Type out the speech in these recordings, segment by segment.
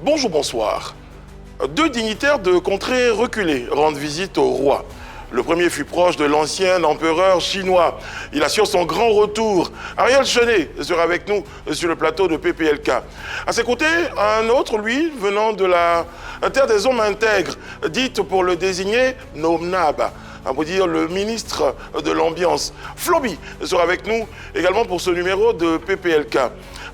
Bonjour, bonsoir. Deux dignitaires de contrées reculées rendent visite au roi. Le premier fut proche de l'ancien empereur chinois. Il assure son grand retour. Ariel Chenet sera avec nous sur le plateau de PPLK. À ses côtés, un autre, lui, venant de la terre des hommes intègres, dite pour le désigner Nomnab, on peut dire le ministre de l'Ambiance. Floby sera avec nous également pour ce numéro de PPLK.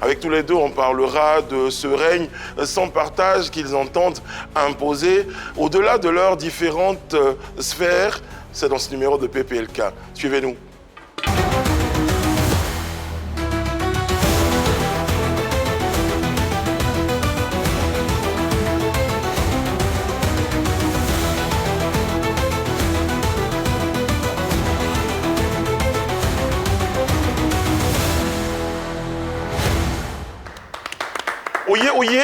Avec tous les deux, on parlera de ce règne sans partage qu'ils entendent imposer au-delà de leurs différentes sphères. C'est dans ce numéro de PPLK. Suivez-nous. Oyez, oyez.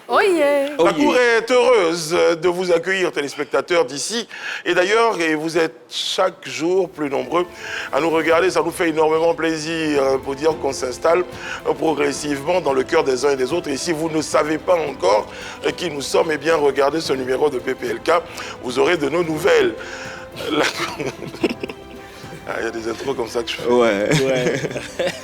Oyez. La cour est heureuse de vous accueillir, téléspectateurs d'ici. Et d'ailleurs, vous êtes chaque jour plus nombreux à nous regarder. Ça nous fait énormément plaisir pour dire qu'on s'installe progressivement dans le cœur des uns et des autres. Et si vous ne savez pas encore qui nous sommes, eh bien, regardez ce numéro de PPLK. Vous aurez de nos nouvelles. Il y a des intros comme ça que je fais. Ouais.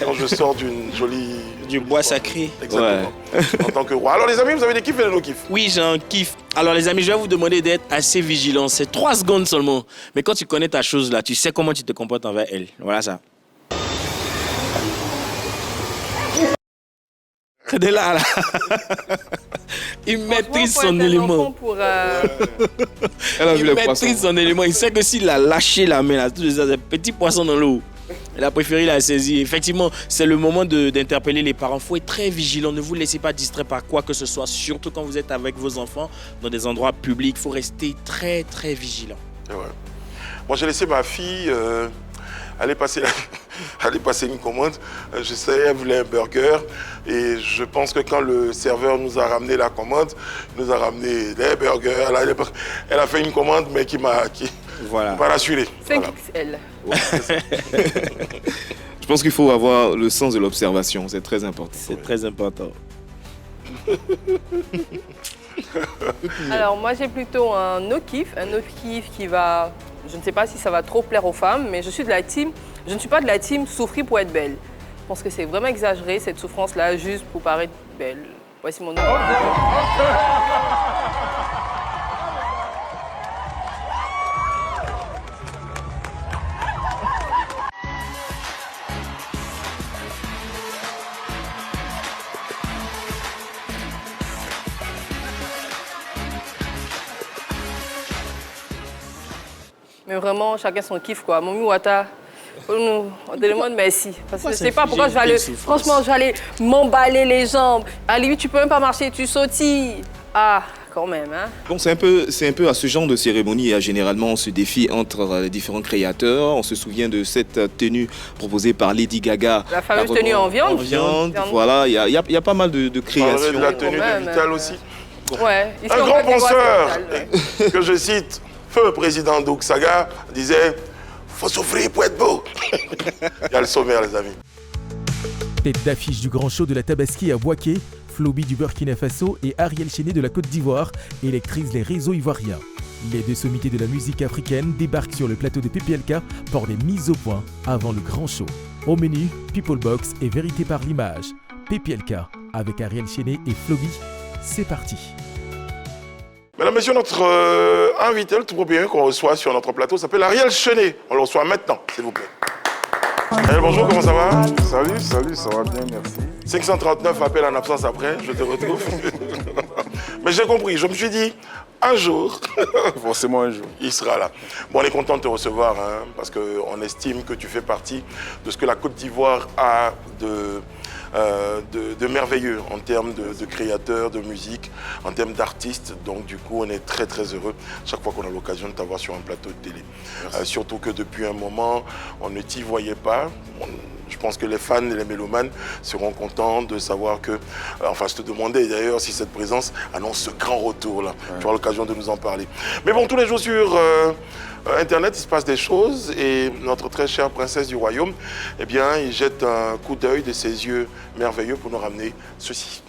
Quand je sors d'une jolie... Du bois sacré. Exactement. Ouais. En tant que roi. Alors les amis, vous avez des kiffs et des no-kiffs? Oui, j'ai un kiff. Alors les amis, je vais vous demander d'être assez vigilants. C'est 3 secondes seulement. Mais quand tu connais ta chose là, tu sais comment tu te comportes envers elle. Voilà ça. De là. Il maîtrise son élément. Il maîtrise son élément. Il sait que s'il a lâché la main, là, tous ces petits poissons dans l'eau, il a préféré la saisir. Effectivement, c'est le moment d'interpeller les parents. Il faut être très vigilant. Ne vous laissez pas distraire par quoi que ce soit, surtout quand vous êtes avec vos enfants dans des endroits publics. Il faut rester très, très vigilant. Ouais. Moi, j'ai laissé ma fille aller passer une commande. Je sais, elle voulait un burger. Et je pense que quand le serveur nous a ramené la commande, il nous a ramené des burgers. Elle a fait une commande, mais qui m'a pas rassuré. 5XL. Voilà. Je pense qu'il faut avoir le sens de l'observation. C'est très important. C'est très important. Alors moi j'ai plutôt un no-kiff qui va, je ne sais pas si ça va trop plaire aux femmes, mais je ne suis pas de la team souffrir pour être belle. Je pense que c'est vraiment exagéré cette souffrance-là, juste pour paraître belle. Voici mon nom. Mais vraiment, chacun son kiff, quoi. Momi Wata, on te demande merci. Parce que je ne sais pas pourquoi je vais aller... Franchement, je vais aller m'emballer les jambes. À lui, tu peux même pas marcher, tu sautilles. Ah, quand même, hein. Donc c'est un peu à ce genre de cérémonie, il y a généralement ce défi entre les différents créateurs. On se souvient de cette tenue proposée par Lady Gaga. La fameuse tenue en viande. En viande, voilà, il y a pas mal de créations. De la tenue de Vital aussi. Ouais. Un grand penseur que je cite, feu président Doug Saga, disait « Faut souffrir pour être beau ». Il y a le sommaire, les amis. Tête d'affiche du grand show de la Tabaski à Bouaké, Floby du Burkina Faso et Ariel Chenet de la Côte d'Ivoire électrisent les réseaux ivoiriens. Les deux sommités de la musique africaine débarquent sur le plateau de PPLK pour les mises au point avant le grand show. Au menu, People Box et Vérité par l'image. PPLK avec Ariel Chenet et Floby, c'est parti. Mesdames, Messieurs, notre invité, le tout premier qu'on reçoit sur notre plateau s'appelle Ariel Chenet. On le reçoit maintenant, s'il vous plaît. Ariel, bonjour, comment ça va? Salut, ça va bien, merci. 539 appels en absence après, je te retrouve. Mais j'ai compris, je me suis dit, un jour, forcément un jour, il sera là. Bon, on est content de te recevoir, hein, parce qu'on estime que tu fais partie de ce que la Côte d'Ivoire a de merveilleux en termes de créateurs, de musique, en termes d'artistes. Donc du coup, on est très très heureux chaque fois qu'on a l'occasion de t'avoir sur un plateau de télé. Surtout que depuis un moment, on ne t'y voyait pas. Je pense que les fans et les mélomanes seront contents de savoir que... Enfin, je te demandais d'ailleurs si cette présence annonce ce grand retour-là. Ouais. Tu auras l'occasion de nous en parler. Mais bon, tous les jours sur Internet, il se passe des choses et notre très chère princesse du royaume, eh bien, il jette un coup d'œil de ses yeux merveilleux pour nous ramener ceci.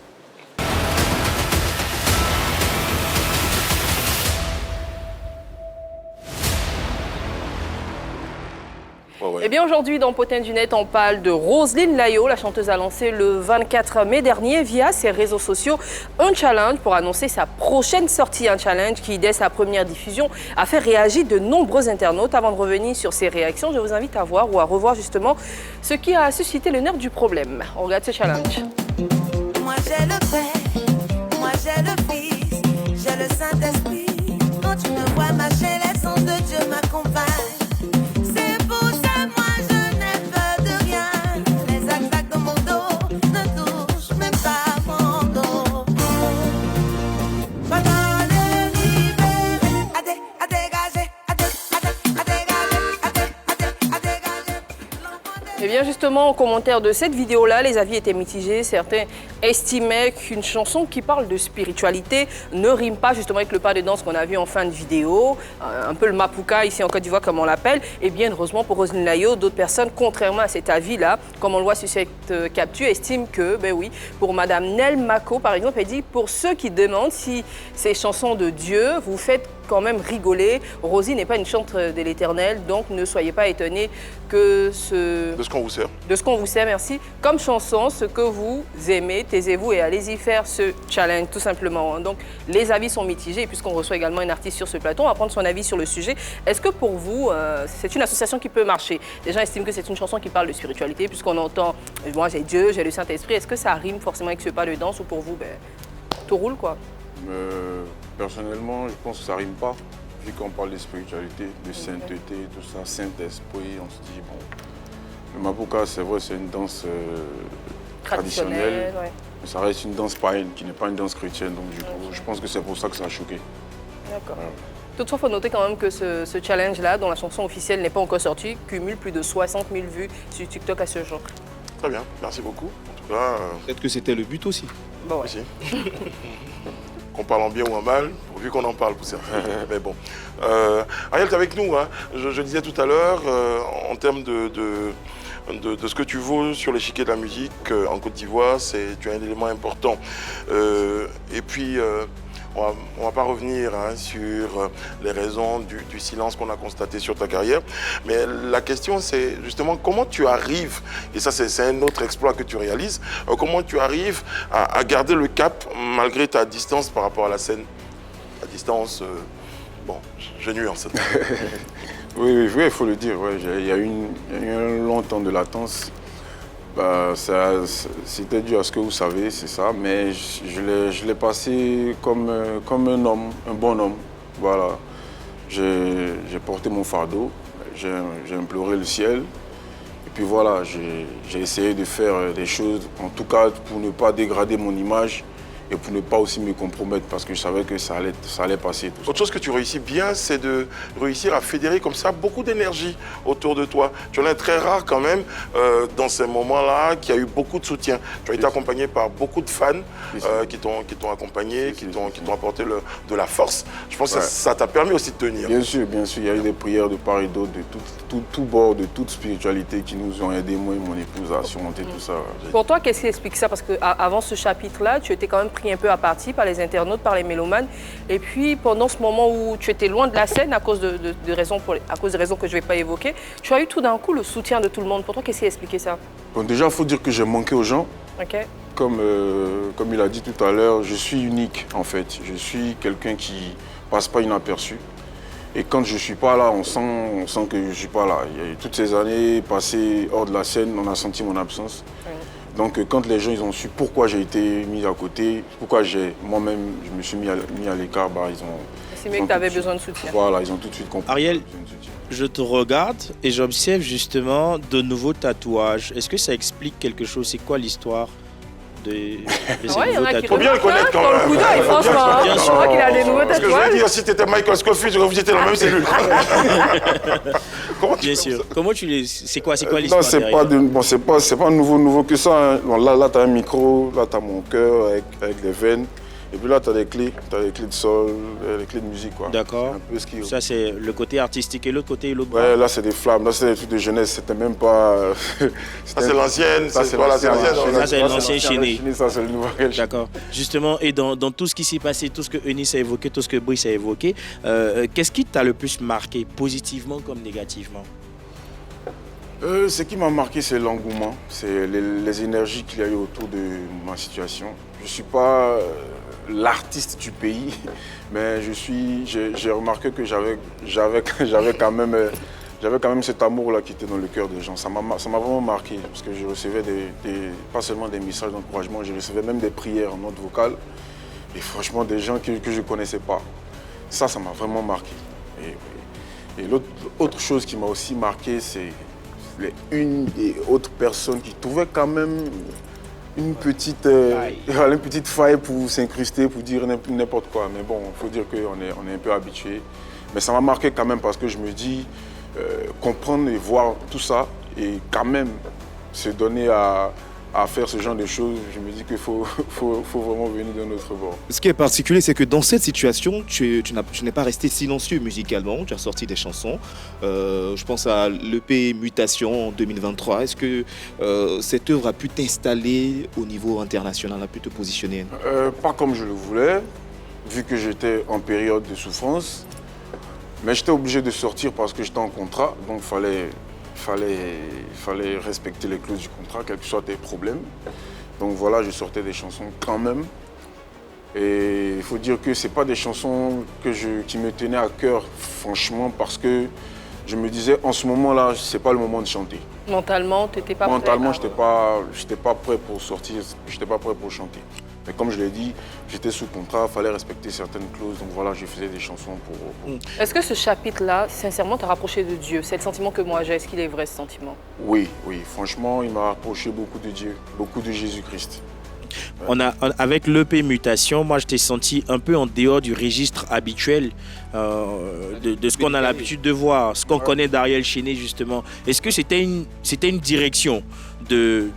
Ouais. Eh bien, aujourd'hui, dans Potin du Net, on parle de Roselyne Layo. La chanteuse a lancé le 24 mai dernier, via ses réseaux sociaux, un challenge pour annoncer sa prochaine sortie. Un challenge qui, dès sa première diffusion, a fait réagir de nombreux internautes. Avant de revenir sur ces réactions, je vous invite à voir ou à revoir justement ce qui a suscité le nerf du problème. On regarde ce challenge. Moi j'ai le Père, moi j'ai le Fils, j'ai le Saint-Esprit. Quand tu me vois marcher, l'essence de Dieu m'accompagne. C'est pour ça, moi je n'ai peur de rien. Les attaques de mon dos ne touchent même pas mon dos. Pendant le libérer, à dégager, à dégager. Eh bien justement, en commentaire de cette vidéo-là, les avis étaient mitigés. Certains estimaient qu'une chanson qui parle de spiritualité ne rime pas justement avec le pas de danse qu'on a vu en fin de vidéo, un peu le mapuka ici en Côte d'Ivoire comme on l'appelle. Et bien heureusement pour Roselyne Layo, d'autres personnes, contrairement à cet avis-là, comme on le voit sur cette capture, estiment que, ben oui, pour Madame Nel Mako par exemple, elle dit « Pour ceux qui demandent si ces chansons de Dieu, vous faites quand même rigoler. Rosie n'est pas une chante de l'Éternel, donc ne soyez pas étonnés que De ce qu'on vous sert. de ce qu'on vous sert, merci. Comme chanson, ce que vous aimez, taisez-vous et allez-y faire ce challenge, tout simplement. Donc, les avis sont mitigés, puisqu'on reçoit également un artiste sur ce plateau. On va prendre son avis sur le sujet. Est-ce que pour vous, c'est une association qui peut marcher? Les gens estiment que c'est une chanson qui parle de spiritualité, puisqu'on entend « Moi, j'ai Dieu, j'ai le Saint-Esprit ». Est-ce que ça rime forcément avec ce pas de danse, ou pour vous, ben, tout roule, quoi? Personnellement, je pense que ça rime pas. Vu qu'on parle de spiritualité, de sainteté, tout ça, Saint-Esprit, on se dit, bon, le mapuka, c'est vrai, c'est une danse traditionnelle, ouais. mais ça reste une danse païenne, qui n'est pas une danse chrétienne, donc du coup, je pense que c'est pour ça que ça a choqué. D'accord. Voilà. Toutefois, il faut noter quand même que ce challenge-là, dont la chanson officielle n'est pas encore sortie, cumule plus de 60 000 vues sur TikTok à ce jour. Très bien, merci beaucoup. En tout cas, Peut-être que c'était le but aussi. Bon, ouais. aussi. Qu'on parle en bien ou en mal, pourvu qu'on en parle pour certains. Mais bon. Ariel, tu es avec nous. Hein. Je disais tout à l'heure, en termes de ce que tu vaux sur l'échiquier de la musique en Côte d'Ivoire, tu as un élément important. Et puis, on ne va pas revenir sur les raisons du silence qu'on a constaté sur ta carrière. Mais la question, c'est justement comment tu arrives, et ça c'est un autre exploit que tu réalises, comment tu arrives à garder le cap malgré ta distance par rapport à la scène. La distance, bon, je nuance. Oui, il faut le dire. Ouais. Il y a eu un long temps de latence. Bah, c'était dû à ce que vous savez, c'est ça. Mais je l'ai passé comme un homme, un bon homme. Voilà. J'ai porté mon fardeau, j'ai imploré le ciel. Et puis voilà, j'ai essayé de faire des choses, en tout cas pour ne pas dégrader mon image et pour ne pas aussi me compromettre parce que je savais que ça allait passer. Tout ça. Autre chose que tu réussis bien, c'est de réussir à fédérer comme ça beaucoup d'énergie autour de toi. Tu en es très rare quand même dans ces moments-là qui a eu beaucoup de soutien. Tu as été accompagné par beaucoup de fans qui t'ont accompagné, qui t'ont apporté de la force. Je pense que ça t'a permis aussi de tenir. Bien sûr, il y a eu des prières de part et d'autre, de tout bord, de toute spiritualité qui nous ont aidés, moi et mon épouse, à surmonter tout ça. Pour toi, qu'est-ce qui explique ça? Parce qu'avant ce chapitre-là, tu étais quand même pris un peu à partie par les internautes, par les mélomanes. Et puis, pendant ce moment où tu étais loin de la scène, à cause de raisons que je ne vais pas évoquer, tu as eu tout d'un coup le soutien de tout le monde. Pour toi, qu'est-ce qui a expliqué ça? Bon, déjà, il faut dire que j'ai manqué aux gens. Okay. Comme il a dit tout à l'heure, je suis unique, en fait. Je suis quelqu'un qui ne passe pas inaperçu. Et quand je ne suis pas là, on sent que je ne suis pas là. Il y a eu toutes ces années passées hors de la scène, on a senti mon absence. Oui. Donc quand les gens ils ont su pourquoi j'ai été mis à côté, pourquoi moi-même je me suis mis à l'écart, bah, ils ont... C'est mieux que tu avais besoin de soutien. Voilà, ils ont tout de suite compris. Ariel, je te regarde et j'observe justement de nouveaux tatouages. Est-ce que ça explique quelque chose? C'est quoi l'histoire de ces nouveaux tatouages? Faut bien le connaître quand même. Dans le coup d'œil, franchement. Bien Je sûr. crois qu'il a des nouveaux Parce que je tatouages. veux dire, si tu étais Michael Scofield, j'aurais vous étiez dans la même cellule. Comment tu Bien fais sûr. ça? Comment tu les... C'est quoi l'histoire Non, c'est pas nouveau que ça. Hein. Bon, là tu as un micro, là tu as mon cœur avec des veines. Et puis là, tu as les clés de sol, les clés de musique. D'accord. Ça, c'est le côté artistique et l'autre côté, l'autre bras. Ouais, là, c'est des flammes. Là, c'est des trucs de jeunesse. C'était même pas... Ça, c'est l'ancienne. Ça, c'est l'ancienne. Ça, c'est l'ancien chéné. Ça, c'est le nouveau. D'accord. Justement, et dans tout ce qui s'est passé, tout ce que Eunice a évoqué, tout ce que Brice a évoqué, qu'est-ce qui t'a le plus marqué, positivement comme négativement? Ce qui m'a marqué, c'est l'engouement, c'est les énergies qu'il y a eu autour de ma situation. Je ne suis pas l'artiste du pays, mais j'ai remarqué que j'avais quand même cet amour-là qui était dans le cœur des gens. Ça m'a vraiment marqué, parce que je recevais pas seulement des messages d'encouragement, je recevais même des prières en note vocale, et franchement des gens que je ne connaissais pas. Ça m'a vraiment marqué. Et l'autre chose qui m'a aussi marqué, c'est une et autre personne qui trouvait quand même une petite faille pour s'incruster, pour dire n'importe quoi. Mais bon, il faut dire qu'on est un peu habitué. Mais ça m'a marqué quand même parce que je me dis, comprendre et voir tout ça et quand même se donner à faire ce genre de choses, je me dis qu'il faut vraiment venir de notre bord. Ce qui est particulier, c'est que dans cette situation, tu n'es pas resté silencieux musicalement, tu as sorti des chansons. Je pense à l'EP Mutation en 2023. Est-ce que cette œuvre a pu t'installer au niveau international, a pu te positionner? Pas comme je le voulais, vu que j'étais en période de souffrance. Mais j'étais obligé de sortir parce que j'étais en contrat, donc fallait respecter les clauses du contrat, quels que soient tes problèmes. Donc voilà, je sortais des chansons quand même. Et il faut dire que ce n'est pas des chansons qui me tenaient à cœur, franchement, parce que je me disais, en ce moment-là, ce n'est pas le moment de chanter. Mentalement, tu n'étais pas prêt? Mentalement, je n'étais pas prêt pour sortir, je n'étais pas prêt pour chanter. Mais comme je l'ai dit, j'étais sous contrat, il fallait respecter certaines clauses. Donc voilà, je faisais des chansons pour... Est-ce que ce chapitre-là, sincèrement, t'a rapproché de Dieu? C'est le sentiment que moi j'ai. Est-ce qu'il est vrai, ce sentiment? Oui. Franchement, il m'a rapproché beaucoup de Dieu, beaucoup de Jésus-Christ. Avec l'EP Mutation, moi je t'ai senti un peu en dehors du registre habituel de ce qu'on a l'habitude de voir, ce qu'on connaît d'Ariel Chéné justement. Est-ce que c'était une direction de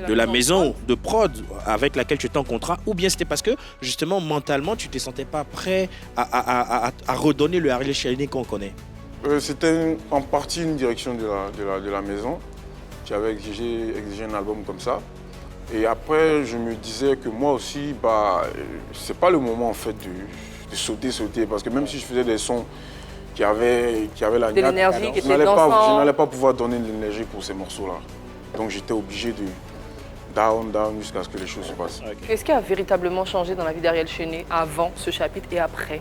la maison de prod avec laquelle tu étais en contrat, ou bien c'était parce que justement mentalement tu ne te sentais pas prêt à redonner le Ariel Chéné qu'on connaît? C'était en partie une direction de la maison qui avait exigé un album comme ça. Et après, je me disais que moi aussi, c'est pas le moment en fait de sauter, parce que même si je faisais des sons qui avaient la niaque, l'énergie, qui je n'allais pas pouvoir donner de l'énergie pour ces morceaux-là. Donc j'étais obligé de down jusqu'à ce que les choses se passent. Okay. Qu'est-ce qui a véritablement changé dans la vie d'Ariel Chéné avant ce chapitre et après?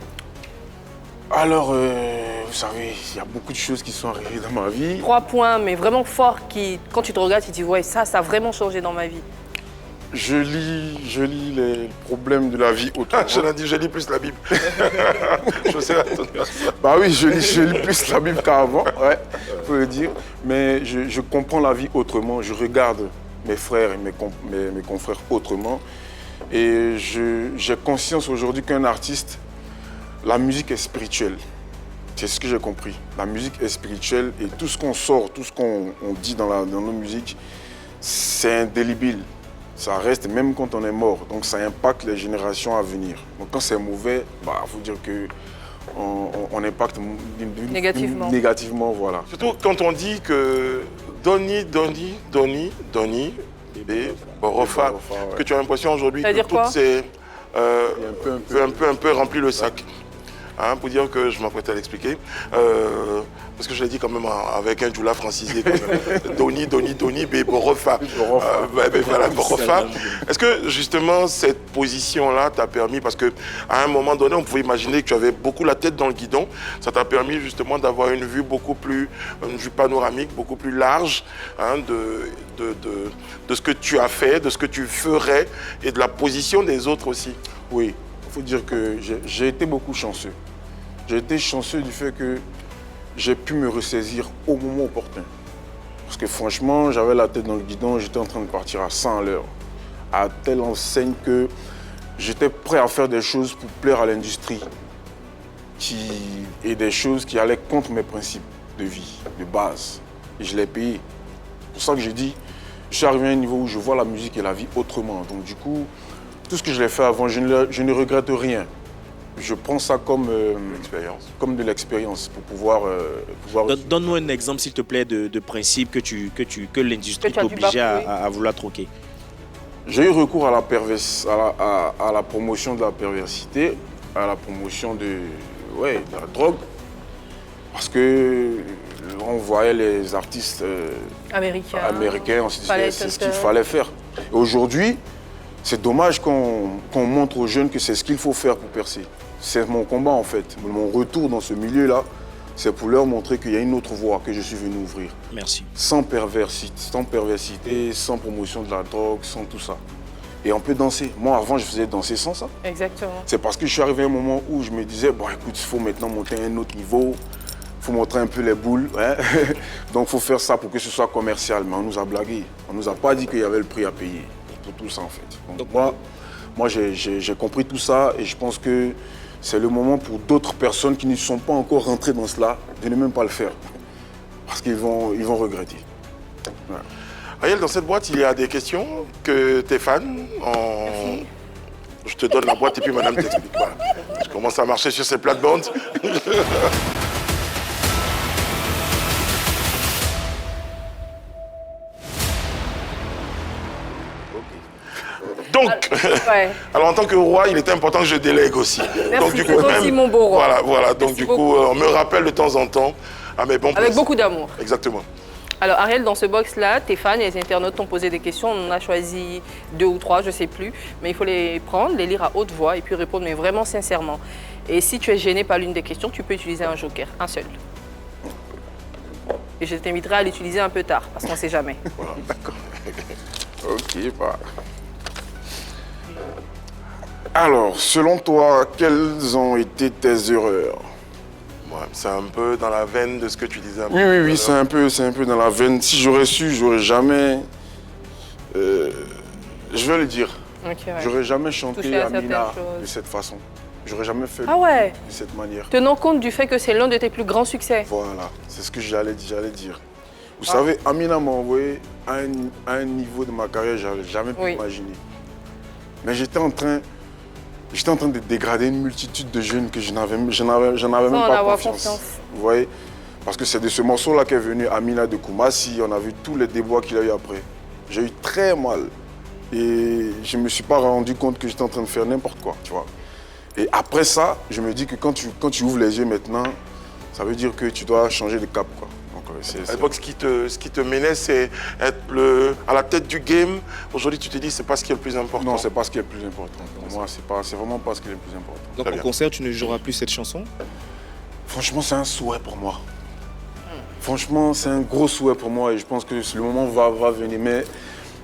Alors, vous savez, il y a beaucoup de choses qui sont arrivées dans ma vie. 3 points, mais vraiment forts, qui, quand tu te regardes, tu te dis, ouais, ça a vraiment changé dans ma vie. Je lis les problèmes de la vie autrement. Je lis plus la Bible. Je sais oui, je lis plus la Bible qu'avant, ouais, faut le dire. Mais je comprends la vie autrement. Je regarde mes frères et mes confrères autrement. Et j'ai conscience aujourd'hui qu'un artiste, la musique est spirituelle. C'est ce que j'ai compris. La musique est spirituelle et tout ce qu'on sort, tout ce qu'on dit dans nos musiques, c'est indélébile. Ça reste même quand on est mort, donc ça impacte les générations à venir. Donc quand c'est mauvais, faut dire qu'on impacte négativement, voilà. Surtout quand on dit que Doni, et Borofa, que tu as l'impression aujourd'hui que toutes ces... un peu rempli le sac. Pour dire que je m'apprêtais à l'expliquer. Parce que je l'ai dit quand même avec un djoula francisé. Doni, Borofa. Voilà, Borofa. Est-ce que justement cette position-là t'a permis, parce qu'à un moment donné, on pouvait imaginer que tu avais beaucoup la tête dans le guidon, ça t'a permis justement d'avoir une vue une vue panoramique, beaucoup plus large de ce que tu as fait, de ce que tu ferais et de la position des autres aussi? Oui, il faut dire que j'ai été beaucoup chanceux. J'ai été chanceux du fait que j'ai pu me ressaisir au moment opportun. Parce que franchement, j'avais la tête dans le guidon, j'étais en train de partir à 100 à l'heure. À telle enseigne que j'étais prêt à faire des choses pour plaire à l'industrie. Et des choses qui allaient contre mes principes de vie, de base. Et je l'ai payé. C'est pour ça que j'ai dit, je suis arrivé à un niveau où je vois la musique et la vie autrement. Donc du coup, tout ce que je l'ai fait avant, je ne regrette rien. Je prends ça comme de l'expérience pour pouvoir... Donne-nous un exemple, s'il te plaît, de principe que l'industrie t'obligeait à vouloir troquer. J'ai eu recours à la promotion de la perversité, à la promotion de la drogue, parce que on voyait les artistes américains, on se disait c'est ce qu'il fallait faire. Et aujourd'hui, c'est dommage qu'on montre aux jeunes que c'est ce qu'il faut faire pour percer. C'est mon combat en fait. Mon retour dans ce milieu-là, c'est pour leur montrer qu'il y a une autre voie que je suis venu ouvrir. Merci. Sans perversité, sans promotion de la drogue, sans tout ça. Et on peut danser. Moi, avant, je faisais danser sans ça. Exactement. C'est parce que je suis arrivé à un moment où je me disais, bon, écoute, il faut maintenant monter à un autre niveau. Il faut montrer un peu les boules. Hein? Donc, il faut faire ça pour que ce soit commercial. Mais on nous a blagué. On ne nous a pas dit qu'il y avait le prix à payer pour tout ça, en fait. Donc moi j'ai compris tout ça et je pense que c'est le moment pour d'autres personnes qui ne sont pas encore rentrées dans cela de ne même pas le faire. Parce qu'ils vont regretter. Ouais. Ariel, dans cette boîte, il y a des questions que tes fans ont... Je te donne la boîte et puis madame t'explique. Voilà. Je commence à marcher sur ces plates-bandes. Donc, alors en tant que roi, il était important que je délègue aussi. Merci, donc, du coup, aussi mon beau roi. Voilà. Donc, du coup, on me rappelle de temps en temps à mes bons Avec beaucoup d'amour. Exactement. Alors, Ariel, dans ce box-là, tes fans et les internautes t'ont posé des questions. On en a choisi 2 ou 3, je ne sais plus. Mais il faut les prendre, les lire à haute voix et puis répondre, mais vraiment sincèrement. Et si tu es gêné par l'une des questions, tu peux utiliser un joker, un seul. Et je t'inviterai à l'utiliser un peu tard, parce qu'on ne sait jamais. Voilà, d'accord. Ok, bah. Alors, selon toi, quelles ont été tes erreurs? Ouais, c'est un peu dans la veine de ce que tu disais. Oui, c'est un peu dans la veine. Si j'aurais su, j'aurais jamais... je vais le dire. Okay, ouais. J'aurais jamais chanté Amina de cette façon. J'aurais jamais fait de cette manière. Tenant compte du fait que c'est l'un de tes plus grands succès. Voilà, c'est ce que j'allais dire. Vous savez, Amina m'a envoyé à un niveau de ma carrière que je n'avais jamais pu imaginer. Mais j'étais en train de dégrader une multitude de jeunes que je n'avais même pas confiance. Vous voyez? Parce que c'est de ce morceau-là qu'est venu Amina de Koumassi. On a vu tous les déboires qu'il a eu après. J'ai eu très mal. Et je ne me suis pas rendu compte que j'étais en train de faire n'importe quoi, tu vois. Et après ça, je me dis que quand tu ouvres les yeux maintenant, ça veut dire que tu dois changer de cap, quoi. À l'époque, ce qui te menait, c'est être à la tête du game. Aujourd'hui, tu te dis, c'est pas ce qui est le plus important. Non, c'est pas ce qui est le plus important. Pour moi, c'est vraiment pas ce qui est le plus important. Donc, au concert, tu ne joueras plus cette chanson? Franchement, c'est un souhait pour moi. Franchement, c'est un gros souhait pour moi et je pense que le moment va venir. Mais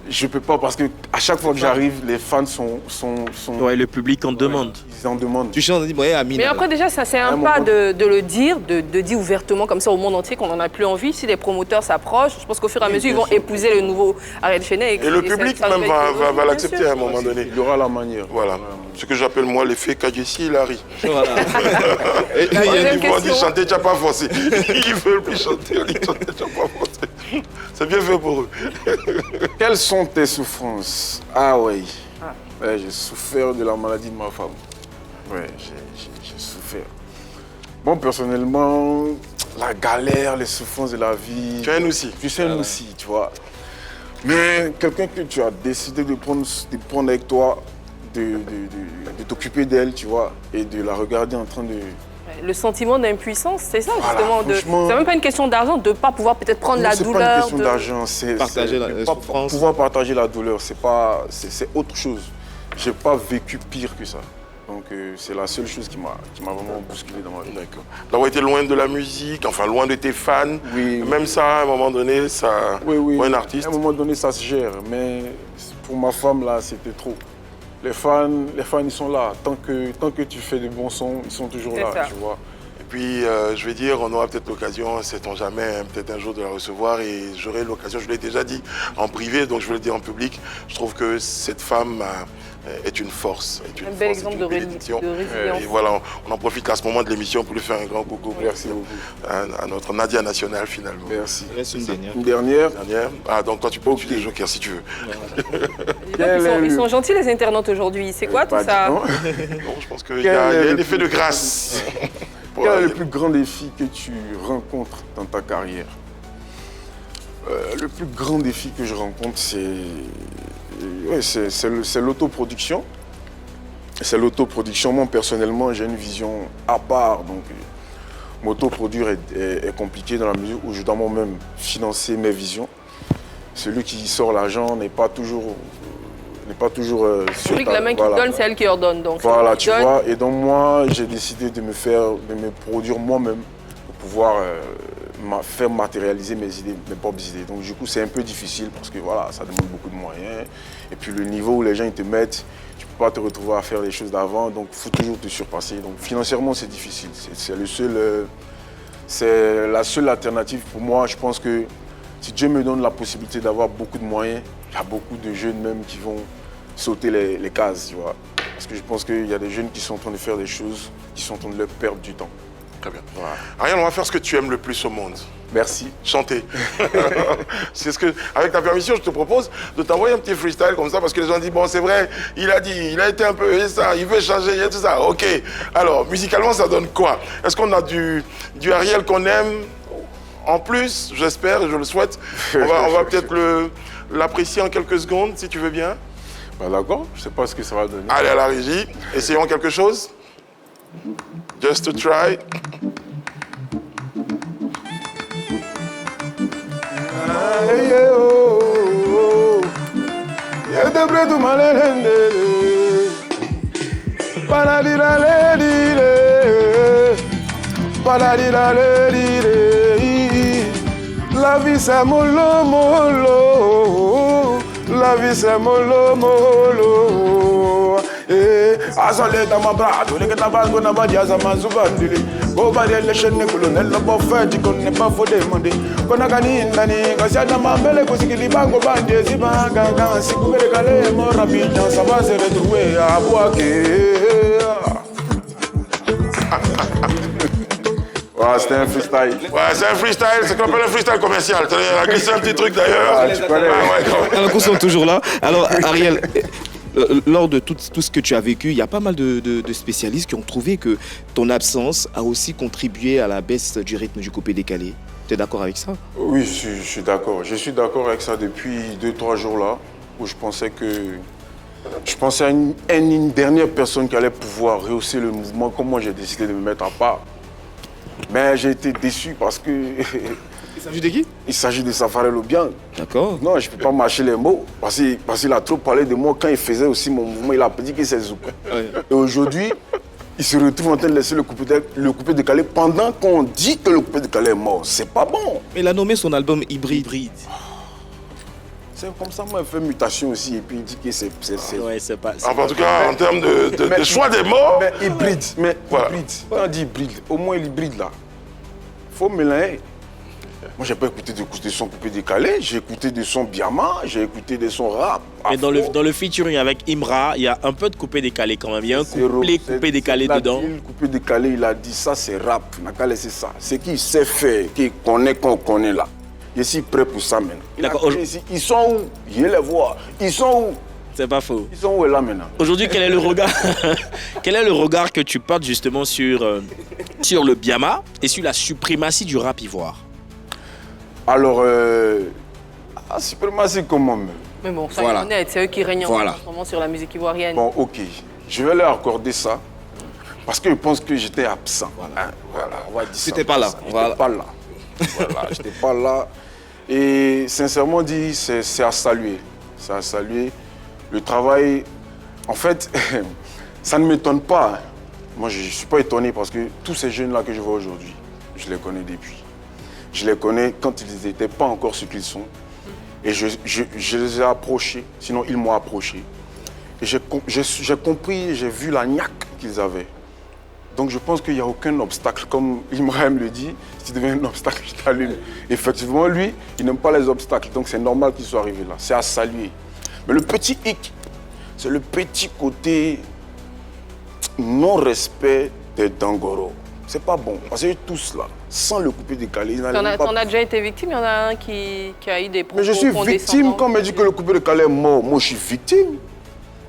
je peux pas parce que à chaque fois que j'arrive, les fans sont... Ouais, le public en demande. Ils en demandent. Tu chantes, dis, ouais, Amina. Mais après, déjà, ça c'est un pas de le dire, de dire ouvertement comme ça au monde entier qu'on n'en a plus envie. Si les promoteurs s'approchent, je pense qu'au fur et à mesure, ils vont épouser le nouveau Ariel Chenet. Et le public même va l'accepter à un moment donné. Il y aura la manière. Voilà. Ce que j'appelle moi l'effet Kadjessi Larry. Voilà. Il y a des fois, on dit chanter, tu n'as pas forcé. Ils veulent plus chanter, on dit chanter, tu n'as pas forcé. C'est bien fait pour eux. Quelles sont tes souffrances? Ah oui. Ouais, j'ai souffert de la maladie de ma femme. Ouais, j'ai souffert. Bon, personnellement, la galère, les souffrances de la vie. Tu es un aussi. Tu sais un aussi, tu vois. Mais quelqu'un que tu as décidé de prendre avec toi, de t'occuper d'elle, tu vois, et de la regarder en train de... Le sentiment d'impuissance, c'est ça, voilà, justement. C'est même pas une question d'argent, de ne pas pouvoir peut-être prendre la douleur. C'est pas une question d'argent, c'est partager la souffrance. Pouvoir partager la douleur, c'est autre chose. J'ai pas vécu pire que ça. Donc c'est la seule chose qui m'a vraiment bousculé dans ma vie. D'accord. D'avoir été loin de la musique, enfin loin de tes fans, même ça, à un moment donné, ça... Oui. Pour un artiste. À un moment donné, ça se gère, mais pour ma femme, là, c'était trop. Les fans, ils sont là. Tant que tu fais des bons sons, ils sont toujours là, tu vois. Et puis, je vais dire, on aura peut-être l'occasion, sait-on jamais, peut-être un jour de la recevoir. Et j'aurai l'occasion, je l'ai déjà dit en privé, donc je vais le dire en public. Je trouve que cette femme est une force. Un bel exemple de résilience. Et voilà, on en profite à ce moment de l'émission pour lui faire un grand coucou. Merci beaucoup. À notre Nadia Nationale, finalement. Merci. Il reste une dernière. Une dernière. Ah, donc toi, tu peux utiliser le joker si tu veux. Ils sont gentils, les internautes, aujourd'hui. C'est quoi tout ça? Non, je pense qu'il y a un effet de grâce. Quel est le plus grand défi que tu rencontres dans ta carrière? Le plus grand défi que je rencontre, c'est l'autoproduction. C'est l'autoproduction. Moi, personnellement, j'ai une vision à part. Donc, m'autoproduire est compliqué dans la mesure où je dois moi-même financer mes visions. Celui qui sort l'argent n'est pas toujours sur Celui que la main qui donne, c'est elle qui ordonne. Donc, voilà, tu vois. Et donc moi, j'ai décidé de me produire moi-même pour pouvoir faire matérialiser mes idées, mes propres idées. Donc du coup, c'est un peu difficile parce que voilà, ça demande beaucoup de moyens. Et puis le niveau où les gens ils te mettent, tu peux pas te retrouver à faire les choses d'avant. Donc il faut toujours te surpasser. Donc financièrement, c'est difficile. C'est la seule alternative pour moi. Je pense que si Dieu me donne la possibilité d'avoir beaucoup de moyens, il y a beaucoup de jeunes même qui vont sauter les cases, tu vois. Parce que je pense qu'il y a des jeunes qui sont en train de faire des choses, qui sont en train de leur perdre du temps. Très bien. Voilà. Ariel, on va faire ce que tu aimes le plus au monde. Merci. Chanter. C'est ce que, avec ta permission, je te propose de t'envoyer un petit freestyle comme ça, parce que les gens disent, bon, c'est vrai, il a été un peu, et ça, il veut changer, et tout ça. Ok. Alors, musicalement, ça donne quoi? Est-ce qu'on a du Ariel qu'on aime? En plus, j'espère, je le souhaite. On va peut-être l'apprécier en quelques secondes, si tu veux bien. Bah, d'accord, je sais pas ce que ça va donner. Allez, à la régie, essayons quelque chose. Just to try. La vie c'est mollo mollo, la vie c'est mollo mollo. Azale dans ma bras, tous les que t'as qu'on a pas dit à sa main souvent dili. Go bari les chaînes colonel le beau fait, tu connais pas faut demander. Qu'on a gagné nani, quand c'est dans ma belle cause qui libango bande, si banga, si vous voulez caler mon rapide, ça va se retrouver à Boaké. Ouais, c'était un freestyle. Ouais, c'est un freestyle, c'est qu'on appelle un freestyle commercial. Tu as glissé un petit truc d'ailleurs. Ah, tu connais. Alors qu'on sont toujours là. Alors Ariel, lors de tout ce que tu as vécu, il y a pas mal de spécialistes qui ont trouvé que ton absence a aussi contribué à la baisse du rythme du coupé-décalé. Tu es d'accord avec ça? Oui, je suis d'accord. Je suis d'accord avec ça depuis 2-3 jours là, où je pensais à une dernière personne qui allait pouvoir rehausser le mouvement, comme moi j'ai décidé de me mettre à part. Mais j'ai été déçu parce que... Il s'agit de qui? Il s'agit de Safari Lobiang. D'accord. Non, je ne peux pas mâcher les mots parce qu'il a trop parlé de moi quand il faisait aussi mon mouvement. Il a dit qu'il s'est zoupé. Ouais. Et aujourd'hui, il se retrouve en train de laisser le coupé décalé pendant qu'on dit que le coupé décalé est mort. C'est pas bon. Mais il a nommé son album Hybride. C'est comme ça, moi, il fait mutation aussi et puis il dit que c'est... Ouais, c'est pas... En tout cas, en termes de choix des mots... Mais hybride, voilà. Hybride. Quand on dit hybride, au moins l'hybride là, il faut mélanger. Moi, j'ai pas écouté de sons coupé décalé, j'ai écouté des sons Biama, j'ai écouté des sons rap. Mais dans le featuring avec Imra, il y a un peu de coupé décalé quand même. Il y a un coupé décalé dedans. Le coupé décalé, il a dit ça, c'est rap. n'a qu'à laisser ça. C'est qu'il sait faire, qu'il connaît qu'on connaît là. Je suis prêt pour ça maintenant. Ils sont où? Je les vois. Ils sont où? C'est pas faux. Ils sont où là maintenant? Aujourd'hui, quel est le regard que tu portes justement sur le Biama et sur la suprématie du rap ivoire? Alors, suprématie comment même? Mais bon, soyons honnêtes, c'est eux qui règnent en ce moment sur la musique ivoirienne. Bon, ok. Je vais leur accorder ça parce qu'ils pensent que j'étais absent. Voilà, on va dire ça. J'étais pas là. J'étais pas là. Voilà, j'étais pas là. Et sincèrement dit, c'est à saluer. C'est à saluer. Le travail, en fait, ça ne m'étonne pas. Moi, je ne suis pas étonné parce que tous ces jeunes-là que je vois aujourd'hui, je les connais depuis. Je les connais quand ils n'étaient pas encore ce qu'ils sont. Et je les ai approchés, sinon ils m'ont approché. Et j'ai compris, j'ai vu la niaque qu'ils avaient. Donc je pense qu'il n'y a aucun obstacle. Comme Imraim le dit, si tu deviens un obstacle, je t'allume. Effectivement, lui, il n'aime pas les obstacles. Donc c'est normal qu'il soit arrivé là. C'est à saluer. Mais le petit hic, c'est le petit côté non-respect des Dangoro. C'est pas bon. Parce que tous là, sans le coupé décalé, ils n'allaient pas... T'en as déjà été victime? Il y en a un qui a eu des propos. Mais je suis victime quand on me dit que le coupé décalé est mort. Moi, je suis victime.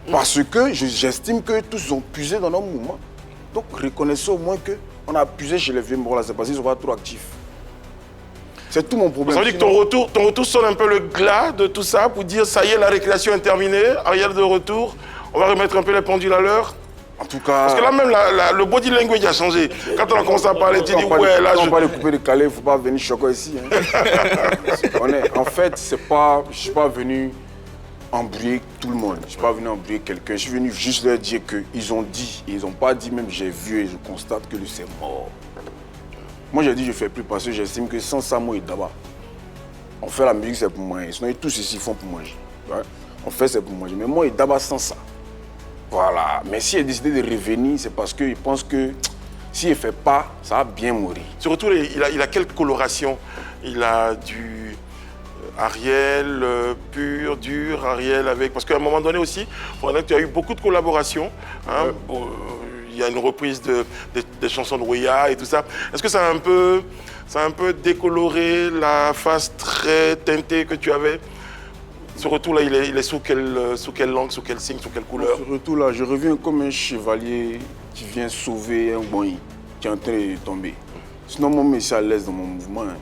Parce que j'estime que tous ont puisé dans nos mouvements. Donc, reconnaissons au moins qu'on a puisé chez les vieux morts là. C'est parce qu'ils ne sont pas trop actifs. C'est tout mon problème. Ça veut dire que ton retour sonne un peu le glas de tout ça pour dire ça y est, la récréation est terminée. Ariel de retour. On va remettre un peu les pendules à l'heure. En tout cas... Parce que là même, le body language a changé. Quand on a commencé à parler, tu dis, ouais, là, on va les couper décalé, il ne faut pas venir choquer ici. Hein. En fait, je ne suis pas venu embrouiller tout le monde. Je ne suis pas venu embrouiller quelqu'un. Je suis venu juste leur dire qu'ils ont dit, et ils n'ont pas dit même j'ai vu et je constate que c'est mort. Moi, j'ai dit je ne fais plus parce que j'estime que sans ça, moi et Daba, on fait la musique, c'est pour manger. Sinon, tous ici font pour manger. Ouais. On fait, c'est pour manger. Mais moi et Daba, sans ça. Voilà. Mais s'il a décidé de revenir, c'est parce qu'il pense que s'il ne fait pas, ça va bien mourir. Surtout, il a quelques colorations. Il a du Ariel pur, dur, Ariel avec... Parce qu'à un moment donné aussi, tu as eu beaucoup de collaborations. Hein, ouais. Il y a une reprise des chansons de Ouya et tout ça. Est-ce que ça a un peu décoloré la face très teintée que tu avais? Ce retour là, il est sous quelle langue, sous quel signe, sous quelle couleur? Ce retour là, je reviens comme un chevalier qui vient sauver un boy qui est en train de tomber. Sinon, moi, je suis à l'aise dans mon mouvement. Hein.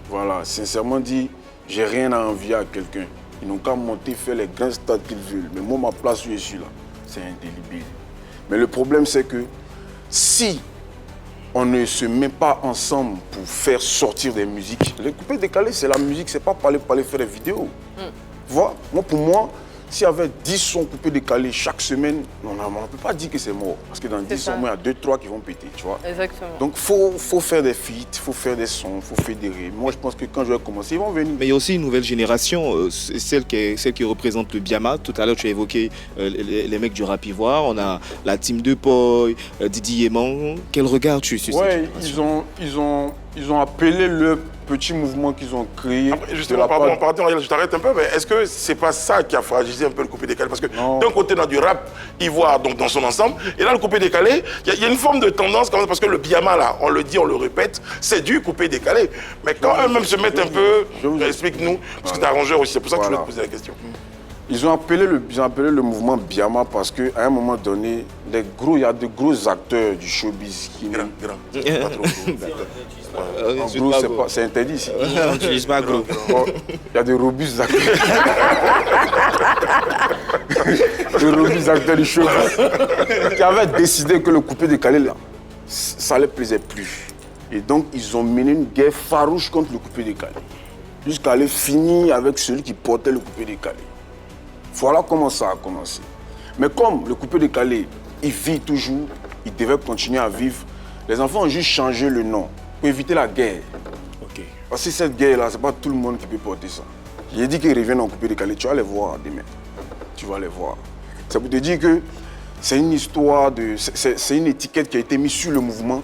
Voilà, sincèrement dit, j'ai rien à envier à quelqu'un. Ils n'ont qu'à monter, faire les grands stades qu'ils veulent. Mais moi, ma place où je suis là, c'est indélébile. Mais le problème, c'est que si on ne se met pas ensemble pour faire sortir des musiques, les coupés décalés, c'est la musique, c'est pas parler faire des vidéos. Voilà. Pour moi, s'il y avait 10 sons coupés décalés chaque semaine, on ne peut pas dire que c'est mort. Parce que dans 10 sons, il y a 2-3 qui vont péter, tu vois. Exactement. Donc, il faut faire des feats, il faut faire des sons, il faut fédérer. Moi, je pense que quand je vais commencer, ils vont venir. Mais il y a aussi une nouvelle génération, celle qui représente le Biama. Tout à l'heure, tu as évoqué les mecs du rap ivoire. On a la team de Poi, Didi Yeman. Quel regard tu sur ouais, ils ont appelé le petit mouvement qu'ils ont créé. Après, justement, pardon, je t'arrête un peu, mais est-ce que c'est pas ça qui a fragilisé un peu le coupé décalé? Parce que d'un côté, on a du rap ivoire donc dans son ensemble, et là, le coupé décalé, il y a une forme de tendance, quand même, parce que le Biama, là, on le dit, on le répète, c'est du coupé décalé. Mais quand eux-mêmes se mettent un peu, explique-nous, parce que t'es arrangeur aussi, c'est pour ça que je voulais te poser la question. Ils ont appelé le mouvement Biama parce qu'à un moment donné, il y a de gros acteurs du showbiz qui... Grand. Pas trop gros. En gros, c'est interdit ici. On n'utilise pas gros. Il y a de robustes acteurs. De robustes acteurs du showbiz qui avaient décidé que le coupé décalé, là, ça ne les plaisait plus. Et donc, ils ont mené une guerre farouche contre le coupé décalé. Jusqu'à aller finir avec celui qui portait le coupé décalé. Voilà comment ça a commencé. Mais comme le coupé décalé, il vit toujours, il devait continuer à vivre, les enfants ont juste changé le nom pour éviter la guerre. Okay. Parce que cette guerre-là, ce n'est pas tout le monde qui peut porter ça. J'ai dit qu'ils reviennent en coupé décalé, tu vas les voir demain. Tu vas les voir. Ça veut te dire que c'est une histoire c'est une étiquette qui a été mise sur le mouvement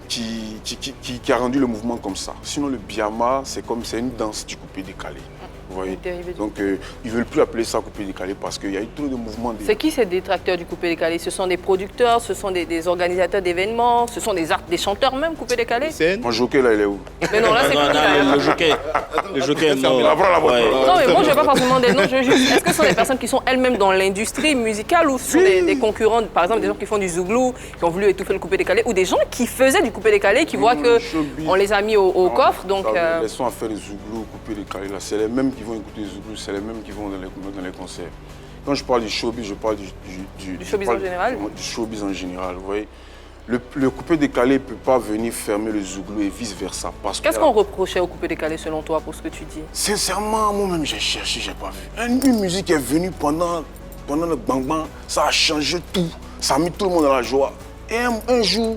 qui a rendu le mouvement comme ça. Sinon, le Biama, c'est une danse du coupé décalé. Vous voyez? Donc, ils ne veulent plus appeler ça coupé décalé parce qu'il y a eu trop de mouvements. C'est qui ces détracteurs du coupé décalé? Ce sont des producteurs, ce sont des organisateurs d'événements, ce sont des chanteurs même coupé décalé? Mon jockey là, il est où? Mais non, là c'est le jockey, non. Non, mais moi je ne veux pas forcément des noms, je veux juste... Est-ce que ce sont des personnes qui sont elles-mêmes dans l'industrie musicale ou ce sont des concurrents, par exemple des gens qui font du zouglou, qui ont voulu étouffer le coupé décalé, ou des gens qui faisaient du coupé décalé, qui voient qu'on les a mis au coffre, donc... Les sons à faire des zouglou, coupé décalé, là, c'est les mêmes qui vont écouter les zouglou, c'est les mêmes qui vont dans les concerts. Quand je parle du showbiz, je parle du showbiz en général. Du showbiz en général, vous voyez. Le coupé décalé ne peut pas venir fermer le zouglou et vice-versa. Qu'est-ce qu'on reprochait au coupé décalé selon toi pour ce que tu dis? Sincèrement, moi-même j'ai cherché, j'ai pas vu. Une musique est venue pendant le bang-bang, ça a changé tout, ça a mis tout le monde dans la joie. Et un jour,